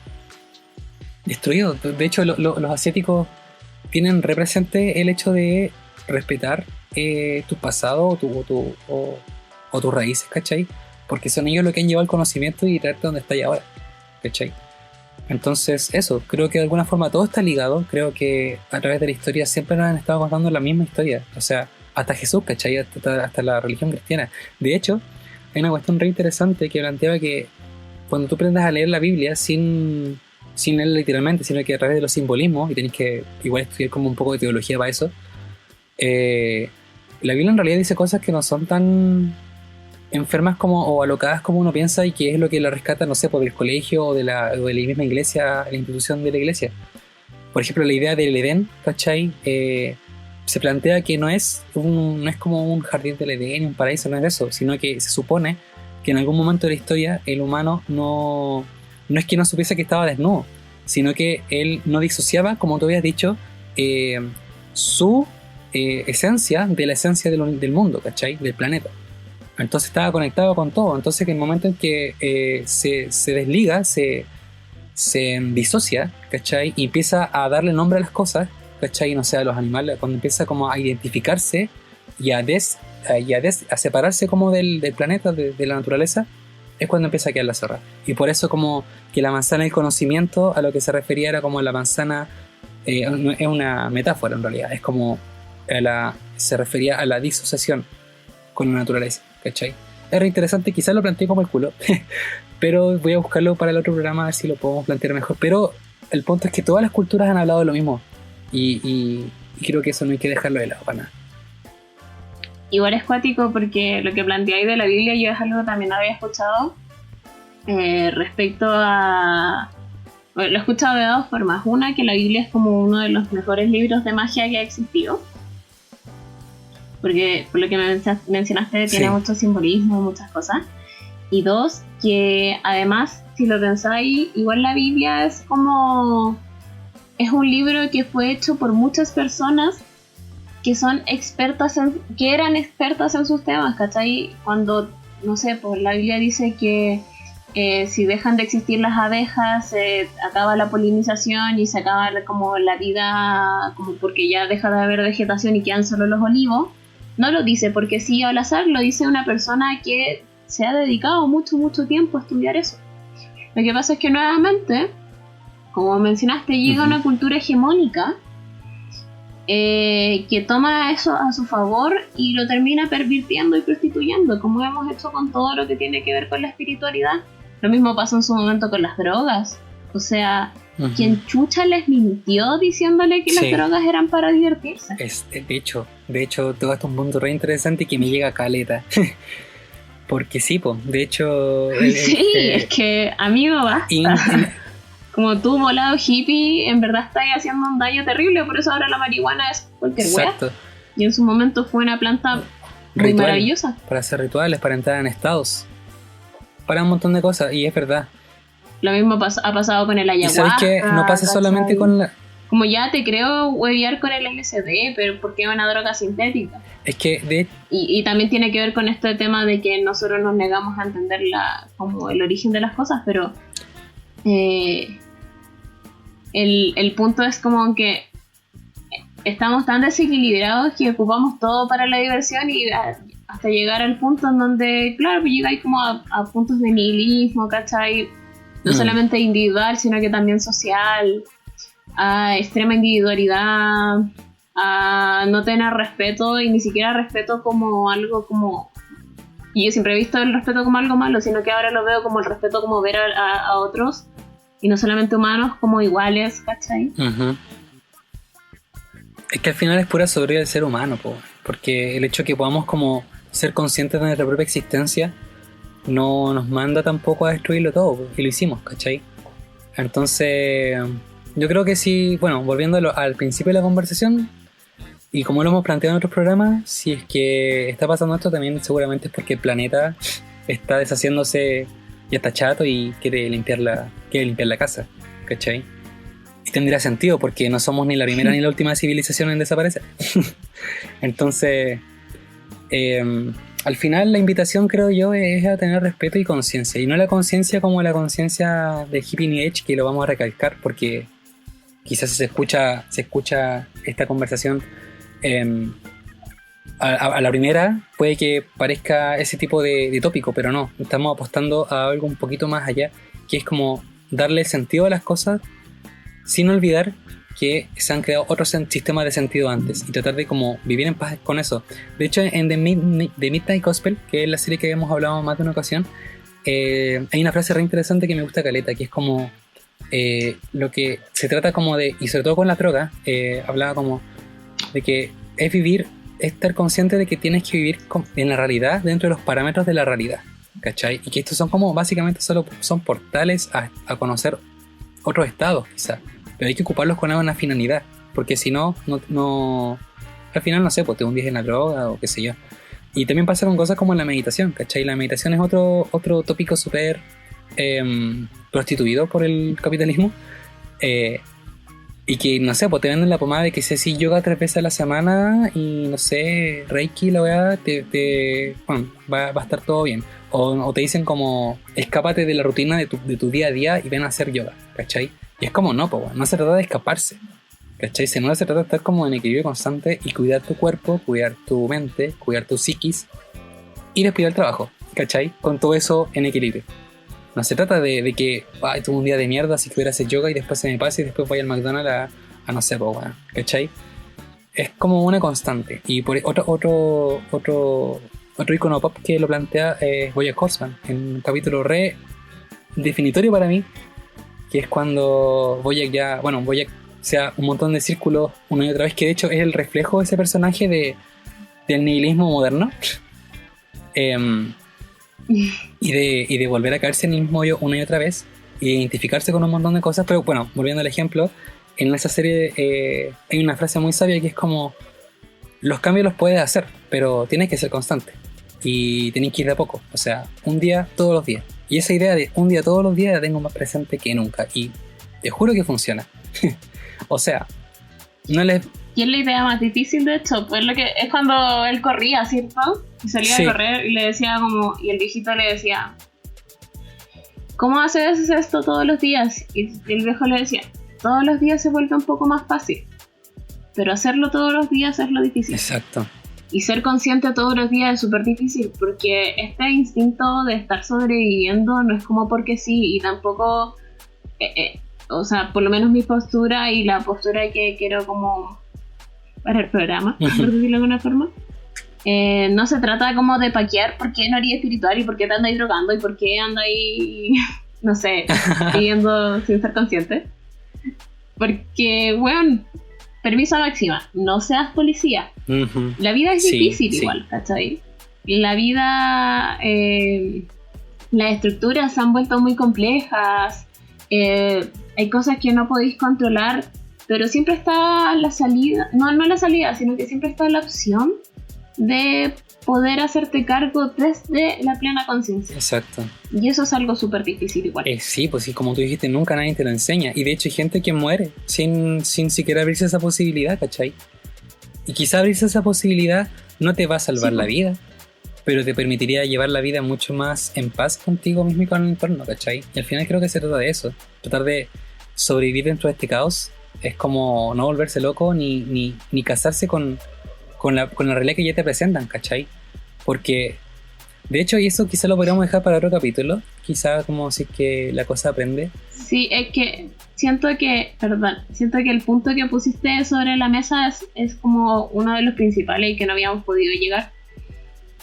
destruido. De hecho, los asiáticos tienen represente el hecho de respetar tu pasado o tus raíces, ¿cachai? Porque son ellos los que han llevado el conocimiento y traerte donde estáis ahora, ¿cachai? Entonces eso, creo que de alguna forma todo está ligado. Creo que a través de la historia siempre nos han estado contando la misma historia. O sea, hasta Jesús, ¿cachai? Hasta la religión cristiana. De hecho, hay una cuestión re interesante que planteaba que cuando tú aprendas a leer la Biblia sin leerla literalmente, sino que a través de los simbolismos, y tenés que igual estudiar como un poco de teología para eso, la Biblia en realidad dice cosas que no son tan enfermas o alocadas como uno piensa, y que es lo que la rescata, no sé, por el colegio o de la misma iglesia, la institución de la iglesia. Por ejemplo, la idea del Edén, ¿cachai? Se plantea que no es como un jardín del Edén, un paraíso, no es eso, sino que se supone que en algún momento de la historia el humano no es que no supiese que estaba desnudo, sino que él no disociaba, como tú habías dicho, su esencia de la esencia del mundo, ¿cachai? Del planeta. Entonces estaba conectado con todo. Entonces, que en el momento en que se desliga, se disocia, ¿cachai? Y empieza a darle nombre a las cosas, ¿cachai? No sé, a los animales, cuando empieza como a identificarse y a separarse como del planeta, de la naturaleza, es cuando empieza a quedar la zorra. Y por eso como que la manzana del conocimiento, a lo que se refería era como la manzana, es una metáfora en realidad, es como se refería a la disociación con la naturaleza, ¿cachai? Es re interesante, quizás lo planteé como el culo, pero voy a buscarlo para el otro programa a ver si lo podemos plantear mejor. Pero el punto es que todas las culturas han hablado de lo mismo, y creo que eso no hay que dejarlo de lado para nada. Igual es cuático porque lo que planteáis de la Biblia yo es algo que también había escuchado respecto a... Bueno, lo he escuchado de dos formas. Una, que la Biblia es como uno de los mejores libros de magia que ha existido, porque por lo que me mencionaste tiene mucho simbolismo, muchas cosas. Y dos, que además, si lo pensáis, igual la Biblia es como... Es un libro que fue hecho por muchas personas que son que eran expertas en sus temas, ¿cachai? Cuando, no sé, pues la Biblia dice que si dejan de existir las abejas, se acaba la polinización y se acaba como la vida, como porque ya deja de haber vegetación y quedan solo los olivos. No lo dice porque sí al azar, lo dice una persona que se ha dedicado mucho tiempo a estudiar eso. Lo que pasa es que nuevamente, como mencionaste, llega una cultura hegemónica que toma eso a su favor y lo termina pervirtiendo y prostituyendo, como hemos hecho con todo lo que tiene que ver con la espiritualidad. Lo mismo pasó en su momento con las drogas. O sea, ¿Quién chucha les mintió diciéndole que las Sí. drogas eran para divertirse? De hecho, todo esto es un punto re interesante que me llega a caleta. Porque sí, po, de hecho... Sí, es que, amigo, basta. y- Como tú, volado hippie, en verdad estás haciendo un daño terrible, por eso ahora la marihuana es cualquier wea. exacto. Y en su momento fue una planta muy Ritual. maravillosa. Para hacer rituales, para entrar en estados, para un montón de cosas, y es verdad. Lo mismo ha pasado con el Y ayahuasca. sabes que no pasa ¿cachai? solamente con la... Como ya te creo huevear con el LSD, pero porque es una droga sintética. Es que de Y también tiene que ver con este tema de que nosotros nos negamos a entender como el origen de las cosas, pero el punto es como que estamos tan desequilibrados que ocupamos todo para la diversión y hasta llegar al punto en donde, claro, pues llegáis como a puntos de nihilismo, ¿cachai? No solamente individual, sino que también social, a extrema individualidad, a no tener respeto y ni siquiera respeto como algo como... Y yo siempre he visto el respeto como algo malo, sino que ahora lo veo como el respeto como ver a otros, y no solamente humanos, como iguales, ¿cachai? Ujú. Es que al final es pura soberbia del ser humano, po, porque el hecho de que podamos como ser conscientes de nuestra propia existencia no nos manda tampoco a destruirlo todo, po, y lo hicimos, ¿cachai? Entonces, yo creo que sí, bueno, volviendo al principio de la conversación, y como lo hemos planteado en otros programas, si es que está pasando esto también seguramente es porque el planeta está deshaciéndose, ya está chato y quiere limpiar la casa, ¿cachai? Y tendría sentido porque no somos ni la primera ni la última civilización en desaparecer. Entonces, al final la invitación, creo yo, es a tener respeto y conciencia, y no la conciencia como la conciencia de hippie New Age, que lo vamos a recalcar porque quizás se escucha esta conversación a la primera, puede que parezca ese tipo de tópico, pero no, estamos apostando a algo un poquito más allá, que es como darle sentido a las cosas sin olvidar que se han creado otros sistemas de sentido antes y tratar de como vivir en paz con eso. De hecho, en The Midnight Gospel, que es la serie que hemos hablado más de una ocasión, hay una frase re interesante que me gusta caleta, que es como lo que se trata como de, y sobre todo con la droga, hablaba como de que es vivir, es estar consciente de que tienes que vivir en la realidad dentro de los parámetros de la realidad, ¿cachai? Y que estos son como básicamente solo son portales a conocer otros estados, quizás, pero hay que ocuparlos con una finalidad, porque si no, al final no sé, pues te hundís en la droga o qué sé yo. Y también pasa con cosas como la meditación, ¿cachai? La meditación es otro tópico súper prostituido por el capitalismo, y que, no sé, pues te venden la pomada de que sé si yoga 3 veces a la semana y, no sé, Reiki, la weá, bueno, va a estar todo bien. O te dicen como, escápate de la rutina de tu día a día y ven a hacer yoga, ¿cachai? Y es como, no, pues, no se trata de escaparse, ¿cachai? Se trata de estar como en equilibrio constante y cuidar tu cuerpo, cuidar tu mente, cuidar tu psiquis y después el trabajo, ¿cachai? Con todo eso en equilibrio. No se trata de que tuve un día de mierda, así que voy a hacer yoga y después se me pasa y después voy al McDonald's a no sé, pues, bueno, ¿cachai? Es como una constante. Y por otro icono pop que lo plantea es BoJack Horseman, en un capítulo re definitorio para mí, que es cuando BoJack sea un montón de círculos una y otra vez, que de hecho es el reflejo de ese personaje del nihilismo moderno. Y de volver a caerse en el mismo hoyo una y otra vez y identificarse con un montón de cosas. Pero bueno, volviendo al ejemplo, en esa serie hay una frase muy sabia que es como: los cambios los puedes hacer, pero tienes que ser constante y tienes que ir de a poco, o sea, un día todos los días. Y esa idea de un día todos los días la tengo más presente que nunca y te juro que funciona. O sea, no les... Y es la idea más difícil, de hecho, pues es cuando él corría, ¿cierto? Y salía a correr y le decía como, y el viejito le decía, ¿cómo haces esto todos los días? Y el viejo le decía, todos los días se vuelve un poco más fácil, pero hacerlo todos los días es lo difícil. Exacto. Y ser consciente todos los días es súper difícil, porque este instinto de estar sobreviviendo no es como porque sí, y tampoco, o sea, por lo menos mi postura y la postura que quiero como para el programa, por decirlo de alguna forma, no se trata como de paquear por qué no haría espiritual y por qué te andáis drogando y por qué andáis, no sé, viviendo sin ser consciente. Porque, weón, permiso máxima, no seas policía. Ujú. La vida es Sí, difícil sí. igual, ¿cachai? La vida, las estructuras se han vuelto muy complejas, hay cosas que no podéis controlar, pero siempre está la salida, no la salida, sino que siempre está la opción de poder hacerte cargo desde la plena conciencia. Exacto. Y eso es algo súper difícil igual. Sí, pues sí, como tú dijiste, nunca nadie te lo enseña. Y de hecho hay gente que muere sin siquiera abrirse esa posibilidad, ¿cachai? Y quizá abrirse esa posibilidad no te va a salvar Sí, la pues. vida, pero te permitiría llevar la vida mucho más en paz contigo mismo y con el entorno, ¿cachai? Y al final creo que se trata de eso. Tratar de sobrevivir dentro de este caos es como no volverse loco ni casarse con la realidad que ya te presentan, ¿cachai? Porque, de hecho, y eso quizá lo podríamos dejar para otro capítulo, quizá como si es que la cosa aprende. Sí, es que siento que el punto que pusiste sobre la mesa es como uno de los principales y que no habíamos podido llegar.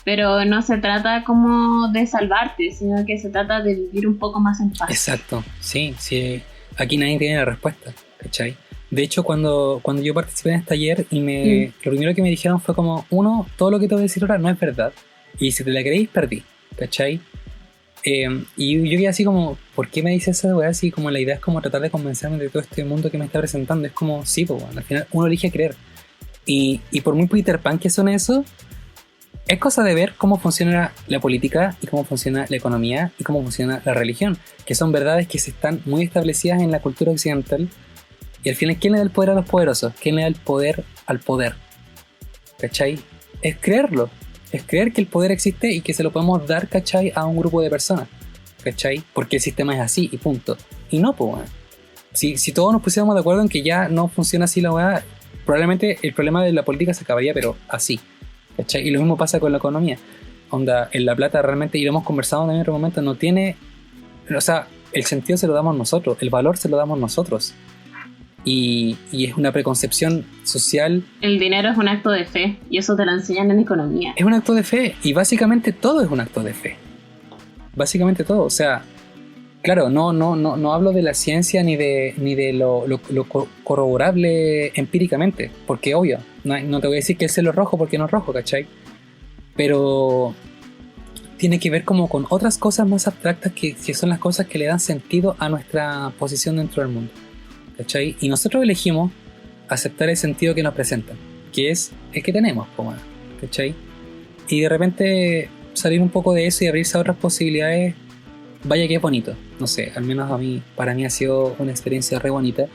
Pero no se trata como de salvarte, sino que se trata de vivir un poco más en paz. Exacto, sí, sí. Aquí nadie tiene la respuesta, ¿cachai? De hecho, cuando yo participé en este taller y lo primero que me dijeron fue como, uno, todo lo que te voy a decir ahora no es verdad. Y si te la creéis, perdí, ¿cachai? Y yo quedé así como, ¿por qué me dices eso? Así como la idea es como tratar de convencerme de todo este mundo que me está presentando. Es como, sí, pues bueno, al final uno elige creer. Y por muy Peter Pan que son eso, es cosa de ver cómo funciona la política y cómo funciona la economía y cómo funciona la religión, que son verdades que se están muy establecidas en la cultura occidental. Y al final, ¿quién le da el poder a los poderosos? ¿Quién le da el poder al poder? ¿Cachai? Es creerlo. Es creer que el poder existe y que se lo podemos dar, ¿cachai? A un grupo de personas. ¿Cachai? Porque el sistema es así y punto. Y no, pues, bueno. Si todos nos pusiéramos de acuerdo en que ya no funciona así la weá, probablemente el problema de la política se acabaría, pero así. ¿Cachai? Y lo mismo pasa con la economía. Onda, en la plata realmente, y lo hemos conversado en otro momento, no tiene... O sea, el sentido se lo damos nosotros, el valor se lo damos nosotros. Y es una preconcepción social. El dinero es un acto de fe y eso te lo enseñan en economía. Es un acto de fe y básicamente todo es un acto de fe. Básicamente todo, o sea, claro, no hablo de la ciencia ni de lo corroborable empíricamente, porque obvio, no te voy a decir que el cielo es rojo porque no es rojo, ¿cachai? Pero tiene que ver como con otras cosas más abstractas que son las cosas que le dan sentido a nuestra posición dentro del mundo, ¿cachai? Y nosotros elegimos aceptar el sentido que nos presentan, que es el que tenemos, ¿cachai? Y de repente salir un poco de eso y abrirse a otras posibilidades, vaya que es bonito, no sé, al menos para mí ha sido una experiencia re bonita.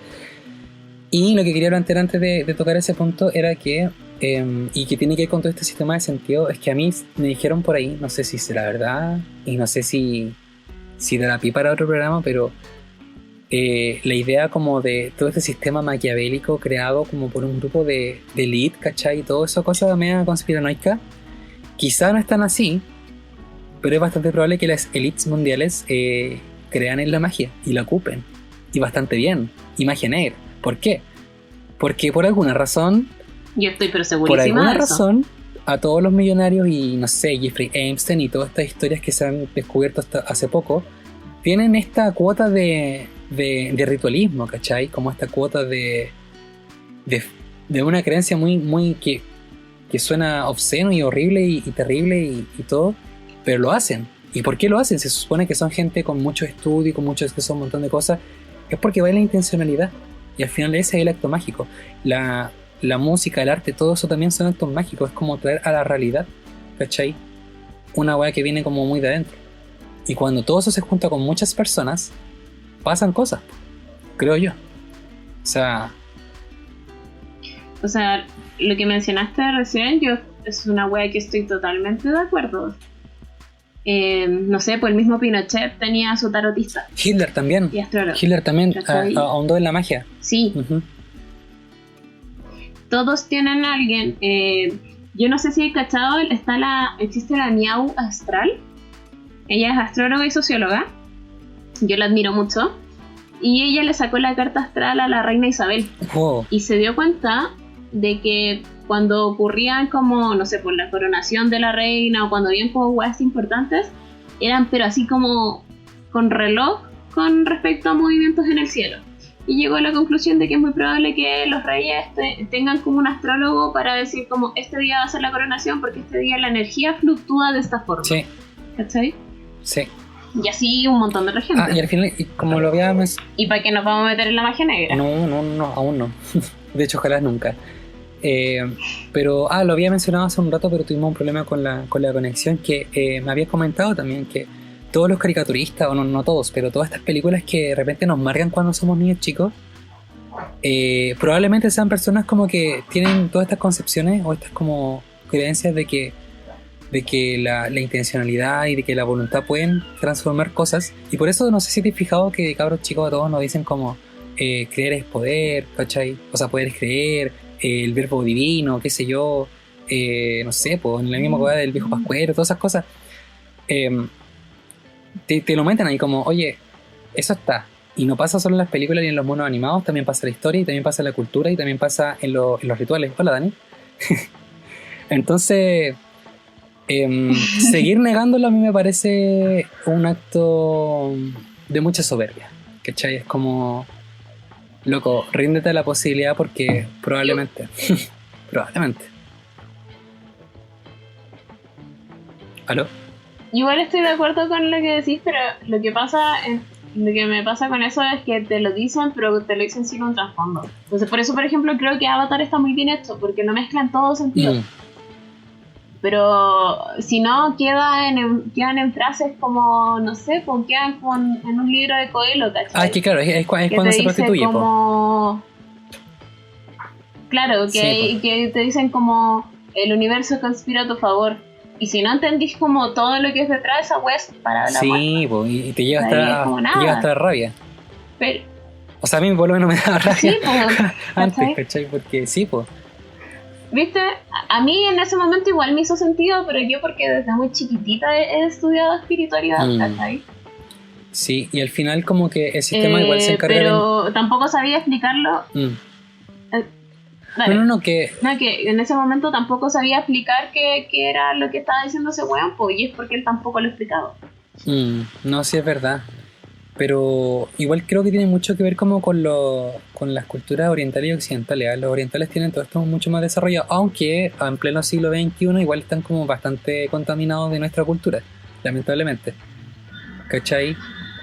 Y lo que quería plantear antes de tocar ese punto era que, y que tiene que ver con todo este sistema de sentido, es que a mí me dijeron por ahí, no sé si será verdad, y no sé si dará pie para otro programa, pero la idea como de todo este sistema maquiavélico creado como por un grupo de elite, ¿cachai? Y todo eso, cosas media conspiranoicas, quizá no están así, pero es bastante probable que las élites mundiales crean en la magia y la ocupen, y bastante bien, y magia negra. ¿Por qué? Porque por alguna razón, Yo estoy pero por segurísima alguna de eso. razón, a todos los millonarios y no sé, Jeffrey Epstein y todas estas historias que se han descubierto hasta hace poco, tienen esta cuota de ritualismo, ¿cachai? Como esta cuota de una creencia muy que suena obsceno y horrible y terrible y todo, pero lo hacen. ¿Y por qué lo hacen? Se supone que son gente con mucho estudio y con mucho acceso a un montón de cosas. Es porque va en la intencionalidad. Y al final ese es el acto mágico. La música, el arte, todo eso también son actos mágicos. Es como traer a la realidad, ¿cachai? Una weá que viene como muy de adentro. Y cuando todo eso se junta con muchas personas, pasan cosas, creo yo. O sea, lo que mencionaste recién, yo es una wea que estoy totalmente de acuerdo. No sé, pues el mismo Pinochet tenía su tarotista Hitler también. y astrólogo. Hitler también ¿Cachai? ahondó en la magia. Sí, Uh-huh. todos tienen a alguien. Yo no sé si hay cachado, existe la Miau Astral. Ella es astróloga y socióloga. Yo la admiro mucho. Y ella le sacó la carta astral a la reina Isabel. Oh, Y se dio cuenta de que cuando ocurrían como, no sé, por la coronación de la reina o cuando habían como weas importantes, eran pero así como con reloj con respecto a movimientos en el cielo. y llegó a la conclusión de que es muy probable que los reyes tengan como un astrólogo para decir como este día va a ser la coronación porque este día la energía fluctúa de esta forma. Sí. ¿Cachai? Sí. Y así un montón de otra gente. Y al final, y como lo habíamos... ¿Y para qué nos vamos a meter en la magia negra? No, aún no. De hecho, ojalá nunca. Pero, lo había mencionado hace un rato, pero tuvimos un problema con la conexión, que me habías comentado también que todos los caricaturistas, o no todos, pero todas estas películas que de repente nos marcan cuando somos niños chicos, probablemente sean personas como que tienen todas estas concepciones o estas como creencias de que la intencionalidad y de que la voluntad pueden transformar cosas, y por eso no sé si te has fijado que cabros chicos a todos nos dicen como creer es poder, ¿cachai? O sea, poder es creer, el verbo divino, qué sé yo, no sé, pues en la misma cosa del viejo pascuero, todas esas cosas, te lo meten ahí como, oye, eso está, y no pasa solo en las películas ni en los monos animados, también pasa en la historia y también pasa en la cultura y también pasa en los rituales. Hola, Dani. Entonces seguir negándolo a mí me parece un acto de mucha soberbia, ¿cachai? Es como, loco, ríndete a la posibilidad porque probablemente ¿aló? Igual estoy de acuerdo con lo que decís, pero lo que me pasa con eso es que te lo dicen, pero te lo dicen sin un trasfondo. Entonces por eso, por ejemplo, creo que Avatar está muy bien hecho, porque no mezclan todo sentido. Pero si no, quedan en frases como, no sé, pues quedan en un libro de Coelho, ¿cachai? Es que claro, es cuando se prostituye, como... Claro, que te dicen como el universo conspira a tu favor. Y si no entendís como todo lo que es detrás de esa web, para la sí, pues, y te llega hasta la rabia. Pero, o sea, a mí por lo menos me da rabia. Sí, pues, antes, ¿cachai? Porque sí, pues. ¿Viste? A mí en ese momento igual me hizo sentido, pero yo porque desde muy chiquitita he estudiado espiritualidad, ¿cachai? Sí, y al final como que el sistema igual se encarga pero tampoco sabía explicarlo. No, que en ese momento tampoco sabía explicar qué era lo que estaba diciendo ese weón, pues, y es porque él tampoco lo explicaba. No, sí es verdad. Pero igual creo que tiene mucho que ver como con las culturas orientales y occidentales. Los orientales tienen todo esto mucho más desarrollado, aunque en pleno siglo XXI igual están como bastante contaminados de nuestra cultura, lamentablemente. ¿Cachai?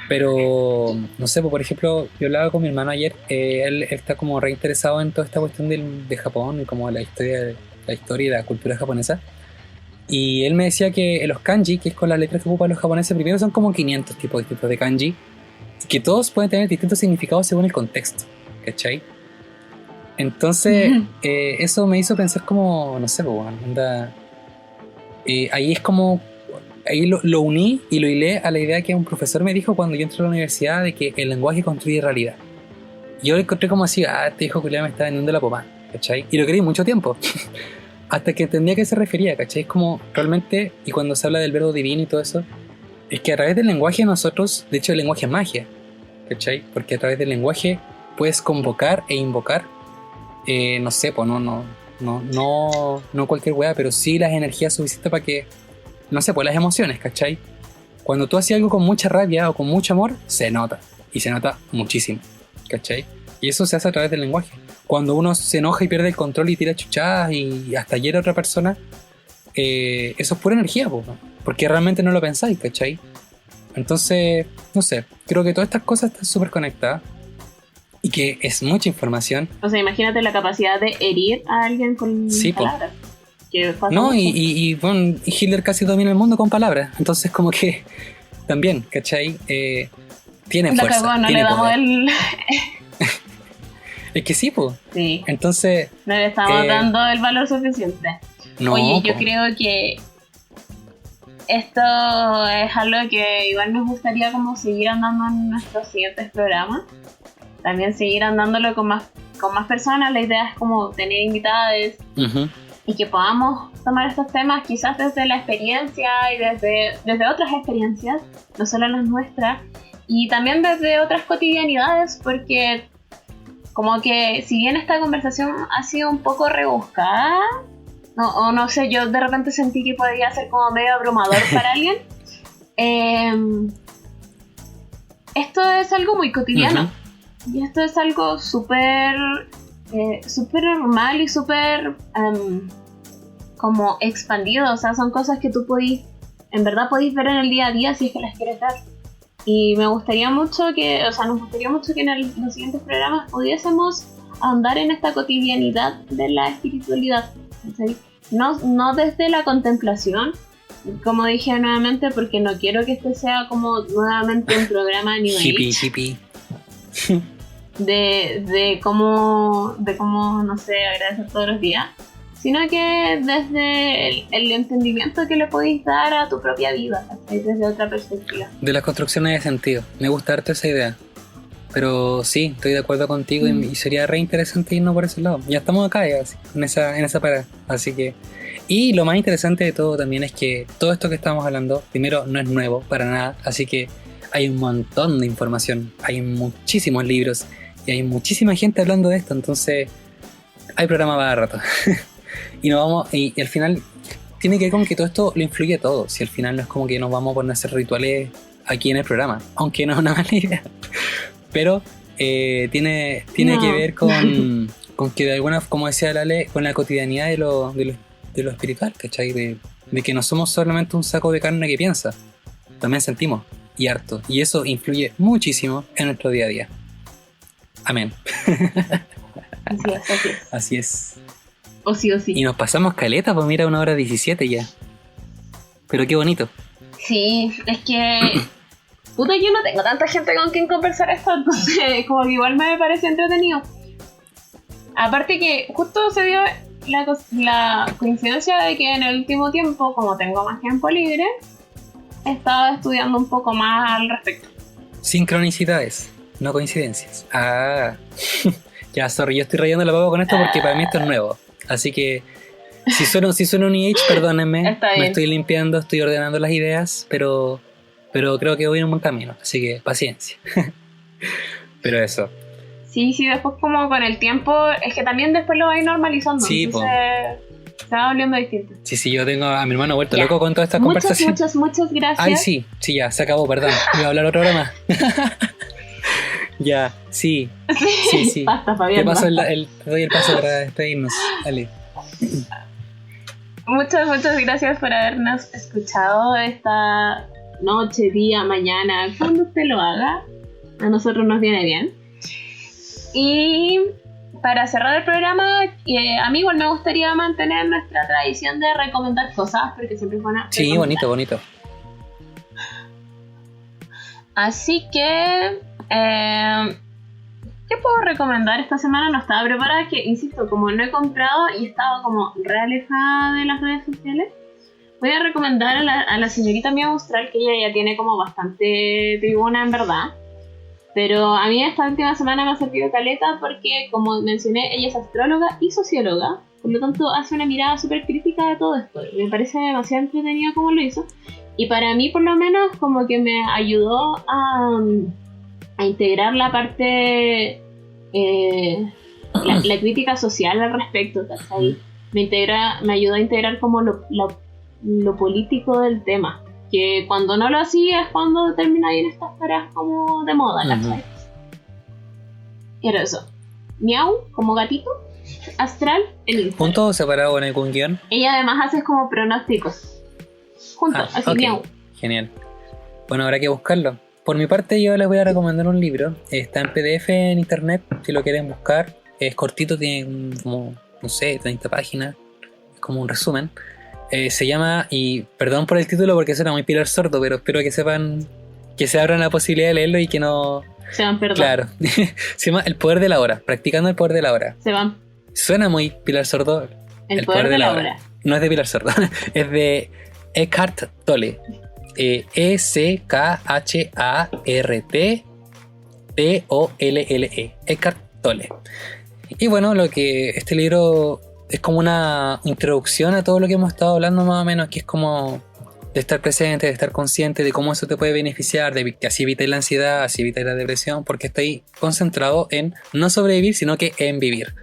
Pero, no sé, por ejemplo, yo hablaba con mi hermano ayer, él está como reinteresado en toda esta cuestión de Japón y como la historia y la cultura japonesa. Y él me decía que los kanji, que es con las letras que ocupan los japoneses, primero son como 500 tipos distintos de kanji, que todos pueden tener distintos significados según el contexto, ¿cachai? Entonces, eso me hizo pensar como, no sé, ahí es como, ahí lo uní y lo hilé a la idea que un profesor me dijo cuando yo entré a la universidad de que el lenguaje construye realidad. Y yo lo encontré como así, este hijo culiado me está vendiendo la pomada, ¿cachai? Y lo creí mucho tiempo. Hasta que entendía a qué se refería, ¿cachai? Es como realmente, y cuando se habla del verbo divino y todo eso, es que a través del lenguaje nosotros, de hecho el lenguaje es magia, ¿cachai? Porque a través del lenguaje puedes convocar e invocar, no sé, pues no cualquier weá, pero sí las energías suficientes para que, no sé, pues las emociones, ¿cachai? Cuando tú haces algo con mucha rabia o con mucho amor, se nota, y se nota muchísimo, ¿cachai? Y eso se hace a través del lenguaje. Cuando uno se enoja y pierde el control y tira chuchadas y hasta hiere a otra persona, eso es pura energía, ¿no? Porque realmente no lo pensáis, ¿cachai? Entonces, no sé, creo que todas estas cosas están súper conectadas y que es mucha información. O sea, imagínate la capacidad de herir a alguien con palabras. No, y bueno, Hitler casi domina el mundo con palabras, entonces como que también, ¿cachai? Tiene fuerza, cagó, no tiene le damos poder. Es que sí, pues. Sí. Entonces, no le estamos dando el valor suficiente. No, oye, yo creo que esto es algo que igual nos gustaría como seguir andando en nuestros siguientes programas. También seguir andándolo con más personas. La idea es como tener invitados y que podamos tomar estos temas quizás desde la experiencia y desde otras experiencias, no solo las nuestras, y también desde otras cotidianidades, porque como que si bien esta conversación ha sido un poco rebuscada, no sé, yo de repente sentí que podía ser como medio abrumador para alguien, esto es algo muy cotidiano. Y esto es algo súper normal y súper como expandido. O sea, son cosas que tú en verdad podéis ver en el día a día si es que las quieres ver. Y nos gustaría mucho que en los siguientes programas pudiésemos ahondar en esta cotidianidad de la espiritualidad, ¿sí? No desde la contemplación, como dije nuevamente, porque no quiero que este sea como nuevamente un programa New Age. Hippie. de cómo, no sé, agradecer todos los días, sino que desde el entendimiento que le podéis dar a tu propia vida, ¿sí? Desde otra perspectiva. De las construcciones de sentido. Me gusta harto esa idea. Pero sí, estoy de acuerdo contigo y sería re interesante irnos por ese lado. Ya estamos acá, ya, en esa parada. Así que... Y lo más interesante de todo también es que todo esto que estamos hablando, primero, no es nuevo para nada. Así que hay un montón de información. Hay muchísimos libros y hay muchísima gente hablando de esto. Entonces, hay programa para rato. y al final tiene que ver con que todo esto lo influye todo. Si al final no es como que nos vamos a poner a hacer rituales aquí en el programa, aunque no es una mala idea. Pero tiene que ver con que de alguna, como decía Lale, con la cotidianidad de lo espiritual, ¿cachai? De que no somos solamente un saco de carne que piensa, también sentimos y harto, y eso influye muchísimo en nuestro día a día. Amén. Así es. O sí. Y nos pasamos caleta, pues mira, 1:17 ya. Pero qué bonito. Sí, es que puta, yo no tengo tanta gente con quien conversar esto, entonces como que igual me parece entretenido. Aparte que justo se dio la coincidencia de que en el último tiempo, como tengo más tiempo libre, he estado estudiando un poco más al respecto. Sincronicidades, no coincidencias. Ya, sorry, yo estoy rayando la papa con esto porque para mí esto es nuevo. Así que si sueno un EH, perdónenme. Me estoy limpiando, estoy ordenando las ideas, pero creo que voy en un buen camino, así que paciencia. Pero eso. Sí, después como con el tiempo, es que también después lo vais normalizando. Sí, entonces se va volviendo distinto. Sí, yo tengo a mi hermano vuelto loco con todas estas conversaciones. Muchas gracias. Ay, sí, ya, se acabó, perdón. Iba a hablar otra hora más. Ya, sí. Basta, Fabián. Te doy el paso para despedirnos. Dale. Muchas gracias por habernos escuchado esta noche, día, mañana, cuando usted lo haga. A nosotros nos viene bien. Y para cerrar el programa, a mí igual me gustaría mantener nuestra tradición de recomendar cosas, porque siempre es buena. Sí, bonito. Así que, ¿qué puedo recomendar esta semana? No estaba preparada, que insisto, como no he comprado y estaba como re alejada de las redes sociales, voy a recomendar a la señorita Mía Austral, que ella ya tiene como bastante tribuna en verdad. Pero a mí esta última semana me ha servido caleta porque, como mencioné, ella es astróloga y socióloga. Por lo tanto, hace una mirada súper crítica de todo esto. Me parece demasiado entretenido como lo hizo. Y para mí, por lo menos, como que me ayudó a integrar la parte... la crítica social al respecto, ¿cachai? Me ayudó a integrar como lo político del tema. Que cuando no lo hacía es cuando termina ahí en estas tareas como de moda, ¿cachai? Y era eso. Miau, como gatito, astral, en Instagram. ¿Juntos o separados con algún guión? Ella además hace como pronósticos. Juntos, así okay. Miau. Genial. Bueno, habrá que buscarlo. Por mi parte yo les voy a recomendar un libro. Está en PDF en internet, si lo quieren buscar. Es cortito, tiene como, no sé, 30 páginas. Es como un resumen. Se llama, y perdón por el título porque suena muy Pilar Sordo, pero espero que sepan, que se abran la posibilidad de leerlo y que no... Se van, perdón. Claro. Se llama El Poder de la Hora, practicando el Poder de la Hora. Se van. Suena muy Pilar Sordo. El Poder de la Hora. No es de Pilar Sordo, es de Eckhart Tolle. Eckhart-Tolle. Eckhart Tolle. Y bueno, este libro es como una introducción a todo lo que hemos estado hablando más o menos, que es como de estar presente, de estar consciente de cómo eso te puede beneficiar, de que así evites la ansiedad, así evites la depresión, porque estoy concentrado en no sobrevivir, sino que en vivir.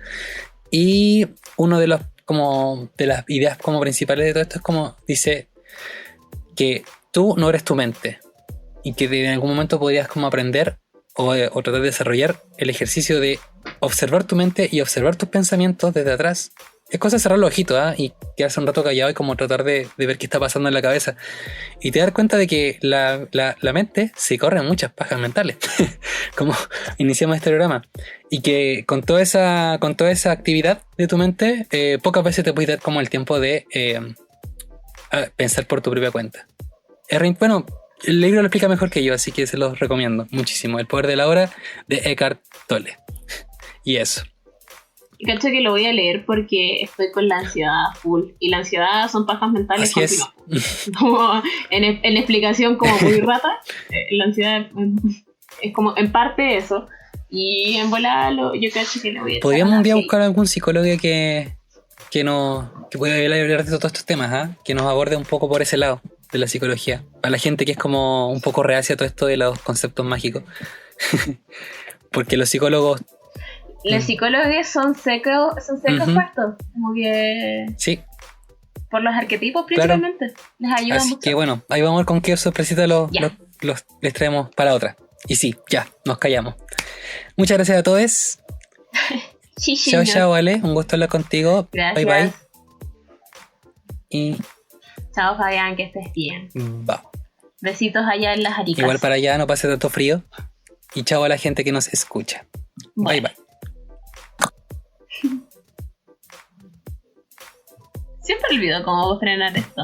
Y uno de las ideas como principales de todo esto es como dice que tú no eres tu mente y que en algún momento podrías como aprender o tratar de desarrollar el ejercicio de observar tu mente y observar tus pensamientos desde atrás. Es cosa de cerrar los ojitos, y quedarse un rato callado y como tratar de ver qué está pasando en la cabeza. Y te das cuenta de que la mente se corre en muchas pajas mentales, como iniciamos este programa. Y que con toda esa actividad de tu mente, pocas veces te puedes dar como el tiempo de pensar por tu propia cuenta. Bueno, el libro lo explica mejor que yo, así que se los recomiendo muchísimo. El poder de la hora, de Eckhart Tolle. Y eso. Y cacho que lo voy a leer porque estoy con la ansiedad full. Y la ansiedad son pajas mentales. Así es. Como en explicación como muy rata. La ansiedad es como en parte eso. Y en volada yo cacho que lo voy a leer. Podríamos un día buscar algún psicólogo que pueda hablar de todos estos temas, que nos aborde un poco por ese lado de la psicología. A la gente que es como un poco reacia a todo esto de los conceptos mágicos. Porque los psicólogos... Los psicólogos son secos puestos, como que... Sí. Por los arquetipos principalmente. Claro. Les ayuda así mucho. Así que bueno, ahí vamos a ver con qué sorpresita les traemos para otra. Y sí, ya, nos callamos. Muchas gracias a todos. Sí, chao, chao, Ale. Un gusto hablar contigo. Gracias. Bye, bye. Y... Chao, Fabián, que estés bien. Va. Besitos allá en las Aricas. Igual para allá, no pase tanto frío. Y chao a la gente que nos escucha. Bueno. Bye, bye. Siempre olvido cómo frenar esto.